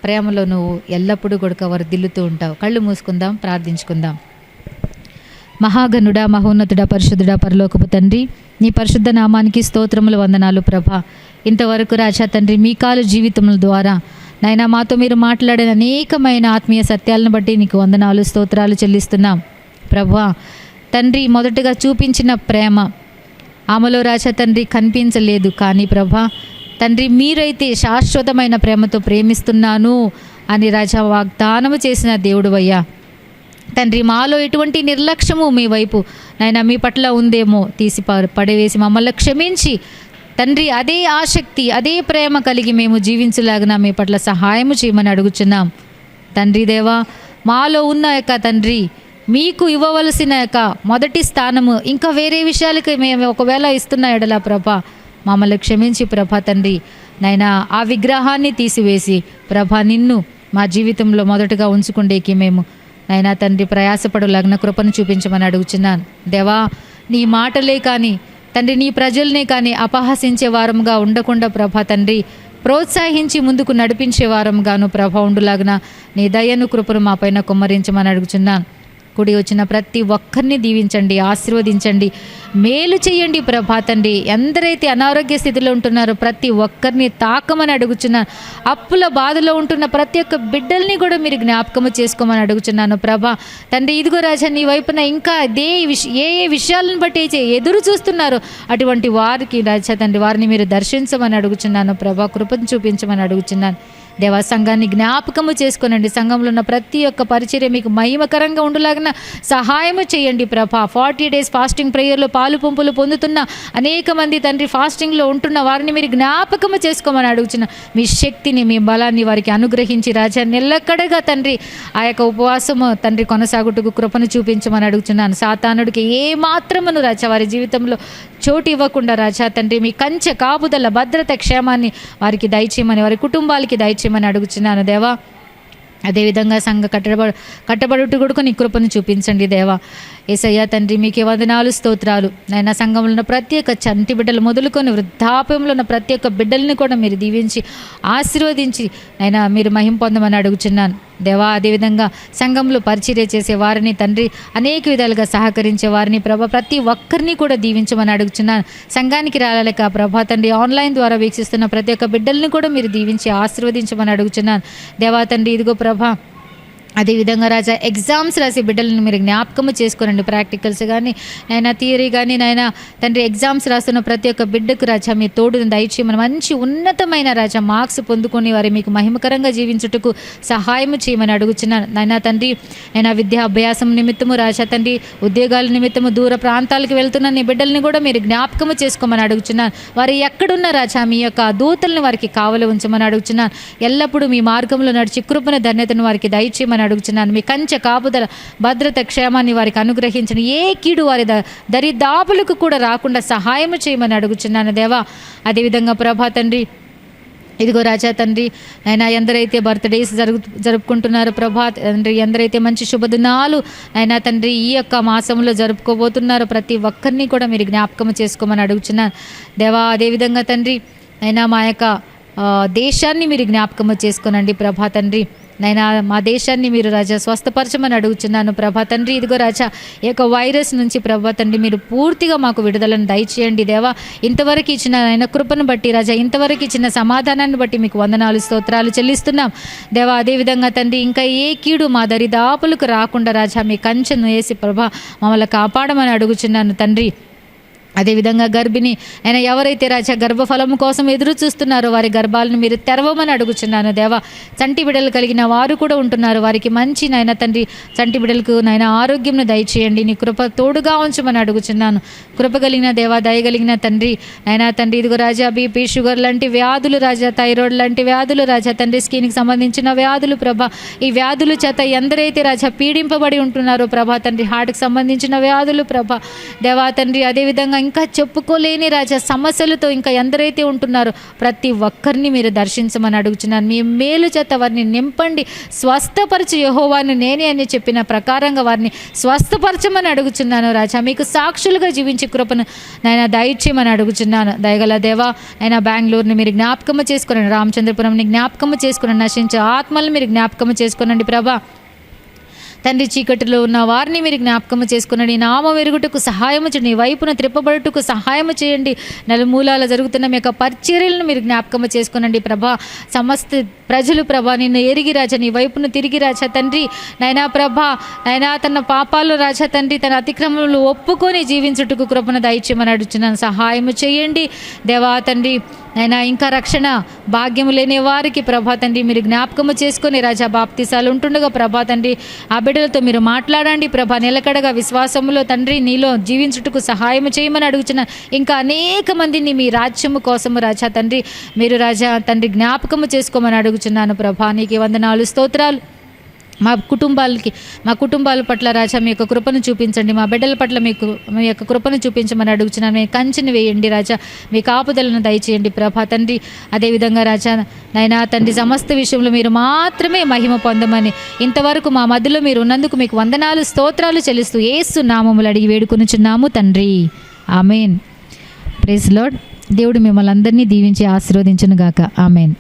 ప్రేమలో నువ్వు ఎల్లప్పుడూ కూడా వర్ధిల్లుతూ ఉంటావు. కళ్ళు మూసుకుందాం, ప్రార్థించుకుందాం. మహాగణుడా, మహోన్నతుడా, పరిశుద్ధుడా, పరలోకపు తండ్రి, నీ పరిశుద్ధ నామానికి స్తోత్రములు, వందనాలు ప్రభా. ఇంతవరకు రాజా తండ్రి మీ కాలు జీవితముల ద్వారా నాయనా మాతో మీరు మాట్లాడిన అనేకమైన ఆత్మీయ సత్యాలను బట్టి నీకు వందనాలు, స్తోత్రాలు చెల్లిస్తున్నాం ప్రభువా. తండ్రి మొదటగా చూపించిన ప్రేమ ఆమెలో రాజా తండ్రి కనిపించలేదు, కానీ ప్రభా తండ్రి మీరైతే శాశ్వతమైన ప్రేమతో ప్రేమిస్తున్నాను అని రాజా వాగ్దానము చేసిన దేవుడు అయ్యా. తండ్రి మాలో ఎటువంటి నిర్లక్ష్యము మీ వైపు నాయనా మీ పట్ల ఉందేమో తీసి పడవేసి మమ్మల్ని క్షమించి తండ్రి అదే ఆసక్తి అదే ప్రేమ కలిగి మేము జీవించలాగిన మీ పట్ల సహాయము చేయమని అడుగుచున్నాం తండ్రి దేవా. మాలో ఉన్న యొక్క తండ్రి మీకు ఇవ్వవలసిన యొక్క మొదటి స్థానము ఇంకా వేరే విషయాలకి మేము ఒకవేళ ఇస్తున్న ఎడల ప్రభా మమ్మల్ని క్షమించి ప్రభా తండ్రి నైనా ఆ విగ్రహాన్ని తీసివేసి ప్రభా నిన్ను మా జీవితంలో మొదటగా ఉంచుకుండేకి మేము నైనా తండ్రి ప్రయాసపడులాగిన కృపను చూపించమని అడుగుచున్నాను దేవా. నీ మాటలే కానీ తండ్రి నీ ప్రజల్నే కానీ అపహసించే వారంగా ఉండకుండా ప్రభా తండ్రి ప్రోత్సహించి ముందుకు నడిపించే వారంగాను ప్రభా ఉండులాగిన నీ దయను కృపను మా పైన కుమ్మరించమని అడుగుచున్నాను. కూడి వచ్చిన ప్రతి ఒక్కరిని దీవించండి, ఆశీర్వదించండి, మేలు చేయండి ప్రభా తండ్రి. ఎందరైతే అనారోగ్య స్థితిలో ఉంటున్నారో ప్రతి ఒక్కరిని తాకమని అడుగుచున్నాను. అప్పుల బాధలో ఉంటున్న ప్రతి ఒక్క బిడ్డల్ని కూడా మీరు జ్ఞాపకము చేసుకోమని అడుగుచున్నాను ప్రభా తండ్రి. ఇదిగో రాజా నీ వైపున ఇంకా ఏ విషయాలను బట్టి ఎదురు చూస్తున్నారో అటువంటి వారికి రాజా తండ్రి వారిని మీరు దర్శించమని అడుగుచున్నాను ప్రభా. కృపను చూపించమని అడుగుచున్నాను దేవా. సంఘాన్ని జ్ఞాపకము చేసుకోనండి. సంఘంలో ఉన్న ప్రతి ఒక్క పరిచర్య మీకు మహిమకరంగా ఉండలాగిన సహాయము చేయండి ప్రభా. 40 days ఫాస్టింగ్ ప్రేయర్లో పాలు పంపులు పొందుతున్న అనేక మంది తండ్రి ఫాస్టింగ్లో ఉంటున్న వారిని మీరు జ్ఞాపకము చేసుకోమని అడుగుచున్న మీ శక్తిని మీ బలాన్ని వారికి అనుగ్రహించి రాజా నిల్లకడగా తండ్రి ఆ యొక్క ఉపవాసము తండ్రి కొనసాగుటకు కృపను చూపించమని అడుగుచున్నాను. సాతానుడికి ఏ మాత్రమును రాజా వారి జీవితంలో చోటు ఇవ్వకుండా రాజా తండ్రి మీ కంచె కాపుదల భద్రత క్షేమాన్ని వారికి దయచేయమని వారి కుటుంబాలకి దయచేయమని అడుగుచున్నాను దేవా. అదేవిధంగా సంఘ కట్టబడుట కూడా నీ కృపను చూపించండి దేవా. యేసయ్యా తండ్రి మీకే వందనాలు, స్తోత్రాలు నైనా. సంఘంలో ఉన్న ప్రతి ఒక్క చంటి బిడ్డలు మొదలుకొని వృద్ధాప్యంలో ఉన్న ప్రతి ఒక్క బిడ్డల్ని కూడా మీరు దీవించి ఆశీర్వదించి నైనా మీరు మహిమ పొందమని అడుగుచున్నాను దేవా. అదేవిధంగా సంఘంలో పరిచర్య చేసే వారిని తండ్రి అనేక విధాలుగా సహకరించే వారిని ప్రభా ప్రతి ఒక్కరిని కూడా దీవించమని అడుగుచున్నాను. సంఘానికి రాలేక ప్రభా తండ్రి ఆన్లైన్ ద్వారా వీక్షిస్తున్న ప్రతి ఒక్క బిడ్డల్ని కూడా మీరు దీవించి ఆశీర్వదించమని అడుగుచున్నాను దేవా తండ్రి. ఇదిగో ప్రభా అదేవిధంగా రాజా ఎగ్జామ్స్ రాసే బిడ్డలను మీరు జ్ఞాపకము చేసుకోనండి. ప్రాక్టికల్స్ కానీ నైనా థియరీ కానీ నైనా తండ్రి ఎగ్జామ్స్ రాస్తున్న ప్రతి ఒక్క బిడ్డకు రాజా మీ తోడును దయచేయమని మంచి ఉన్నతమైన రాజా మార్క్స్ పొందుకొని వారి మీకు మహిమకరంగా జీవించుటకు సహాయం చేయమని అడుగుచున్నాను నైనా తండ్రి. నైనా విద్యా అభ్యాసం నిమిత్తము రాజా తండ్రి ఉద్యోగాల నిమిత్తము దూర ప్రాంతాలకు వెళ్తున్న నీ బిడ్డల్ని కూడా మీరు జ్ఞాపకము చేసుకోమని అడుగుచున్నాను. వారు ఎక్కడున్న రాజా మీ యొక్క దూతల్ని వారికి కావలి ఉంచమని అడుగుచున్నాను. ఎల్లప్పుడూ మీ మార్గంలో నడిచి కృపణ ధన్యతను వారికి దయచేయమని అడుగుచున్నాను. మీ కంచె కాపుదల భద్రత క్షేమాన్ని వారికి అనుగ్రహించండి. ఏ కీడు వారి దరిదాపులకు కూడా రాకుండా సహాయం చేయమని అడుగుచున్నాను దేవా. అదేవిధంగా ప్రభా తండ్రి ఇదిగో రాజా తండ్రి నైనా ఎందరైతే బర్త్డేస్ జరుపుకుంటున్నారో ప్రభా తండ్రి, ఎందరైతే మంచి శుభదినాలు నైనా తండ్రి ఈ యొక్క మాసంలో జరుపుకోబోతున్నారో ప్రతి ఒక్కరిని కూడా మీరు జ్ఞాపకం చేసుకోమని అడుగుచున్నాను దేవా. అదేవిధంగా తండ్రి నైనా మా యొక్క దేశాన్ని మీరు జ్ఞాపకము చేసుకోనండి ప్రభా తండ్రి. నైనా మా దేశాన్ని మీరు రాజా స్వస్థపరచమని అడుగుచున్నాను ప్రభా తండ్రి. ఇదిగో రాజా ఈ యొక్క వైరస్ నుంచి ప్రభా తండ్రి మీరు పూర్తిగా మాకు విడుదలను దయచేయండి దేవా. ఇంతవరకు ఇచ్చిన ఆయన కృపను బట్టి రాజా, ఇంతవరకు ఇచ్చిన సమాధానాన్ని బట్టి మీకు వందనాలు స్తోత్రాలు చెల్లిస్తున్నాం దేవా. అదేవిధంగా తండ్రి ఇంకా ఏ కీడు మా దరిదాపులకు రాకుండా రాజా మీ కంచెను వేసి ప్రభా మమ్మల్ని కాపాడమని అడుగుచున్నాను తండ్రి. అదేవిధంగా గర్భిణి అయినా ఎవరైతే రాజా గర్భఫలము కోసం ఎదురు చూస్తున్నారో వారి గర్భాలను మీరు తెరవమని అడుగుచున్నాను దేవా. చంటి బిడ్డలు కలిగిన వారు కూడా ఉంటున్నారు, వారికి మంచి నాయన తండ్రి చంటి బిడ్డలకు నాయన ఆరోగ్యంను దయచేయండి, నీ కృప తోడుగా ఉంచమని అడుగుచున్నాను. కృప కలిగిన దేవా, దయగలిగిన తండ్రి నైనా తండ్రి. ఇదిగో రాజా బీపీ షుగర్ లాంటి వ్యాధులు రాజా, థైరాయిడ్ లాంటి వ్యాధులు రాజా తండ్రి, స్కిన్కి సంబంధించిన వ్యాధులు ప్రభా, ఈ వ్యాధుల చేత ఎందరైతే రాజా పీడింపబడి ఉంటున్నారో ప్రభా తండ్రి, హార్ట్కి సంబంధించిన వ్యాధులు ప్రభా దేవా తండ్రి. అదేవిధంగా ఇంకా చెప్పుకోలేని రాజా సమస్యలతో ఇంకా ఎందరైతే ఉంటున్నారో ప్రతి ఒక్కరిని మీరు దర్శించమని అడుగుచున్నాను. మీ మేలు చేత వారిని నింపండి, స్వస్థపరచు యెహోవాను నేనే అని చెప్పిన ప్రకారంగా వారిని స్వస్థపరచమని అడుగుచున్నాను రాజా. మీకు సాక్షులుగా జీవించి కృపను నాయన దయచేయమని అడుగుచున్నాను. దయగల దేవా అయినా బెంగళూరుని మీరు జ్ఞాపకము చేసుకునండి, రామచంద్రపురంని జ్ఞాపకము చేసుకుని నశించే ఆత్మలను మీరు జ్ఞాపకము చేసుకునండి ప్రభా తండ్రి. చీకటిలో ఉన్న వారిని మీరు జ్ఞాపకము చేసుకునండి, నామం ఎరుగుటకు సహాయము చేయండి, వైపున త్రిప్పబడుటకు సహాయము చేయండి. నలుమూలాల జరుగుతున్న మీ యొక్క పరిచర్యలను మీరు జ్ఞాపకము చేసుకునండి ప్రభా. సమస్త ప్రజలు ప్రభా నిన్ను ఎరిగి రాజా నీ వైపును తిరిగి రాజా తండ్రి నైనా ప్రభా నైనా తన పాపాలు రాజా తండ్రి తన అతిక్రమములు ఒప్పుకొని జీవించుటకు కృపను దయచేయమని అడుగుచున్నాను. సహాయము చేయండి దేవా తండ్రి నైనా. ఇంకా రక్షణ భాగ్యము లేని వారికి ప్రభా తండ్రి మీరు జ్ఞాపకము చేసుకొని రాజా బాప్తిసాలు ఉంటుండగా ప్రభా తండ్రి ఆ బిడ్డలతో మీరు మాట్లాడండి ప్రభా. నిలకడగా విశ్వాసములో తండ్రి నీలో జీవించుటకు సహాయము చేయమని అడుగుచున్నాను. ఇంకా అనేక మందిని మీ రాజ్యము కోసము రాజా తండ్రి మీరు రాజా తండ్రి జ్ఞాపకము చేసుకోమని అడుగుచున్నాను ప్రభా. నీకు వందనాలు స్తోత్రాలు. మా కుటుంబాల పట్ల రాజా మీ యొక్క కృపను చూపించండి, మా బిడ్డల పట్ల మీ యొక్క కృపను చూపించమని అడుగుచున్నాను. మీ కంచెని వేయండి రాజా, మీ కాపుదలను దయచేయండి ప్రభా తండ్రి. అదేవిధంగా రాజా నైనా తండ్రి సమస్త విషయంలో మీరు మాత్రమే మహిమ పొందమని ఇంతవరకు మా మధ్యలో మీరు ఉన్నందుకు మీకు వందనాలు స్తోత్రాలు చెల్లిస్తూ యేసు నామములు అడిగి వేడుకొనుచున్నాము తండ్రి, ఆమెన్. Praise lord. దేవుడు మిమ్మల్ని అందరినీ దీవించి ఆశీర్వదించును గాక. ఆమెన్.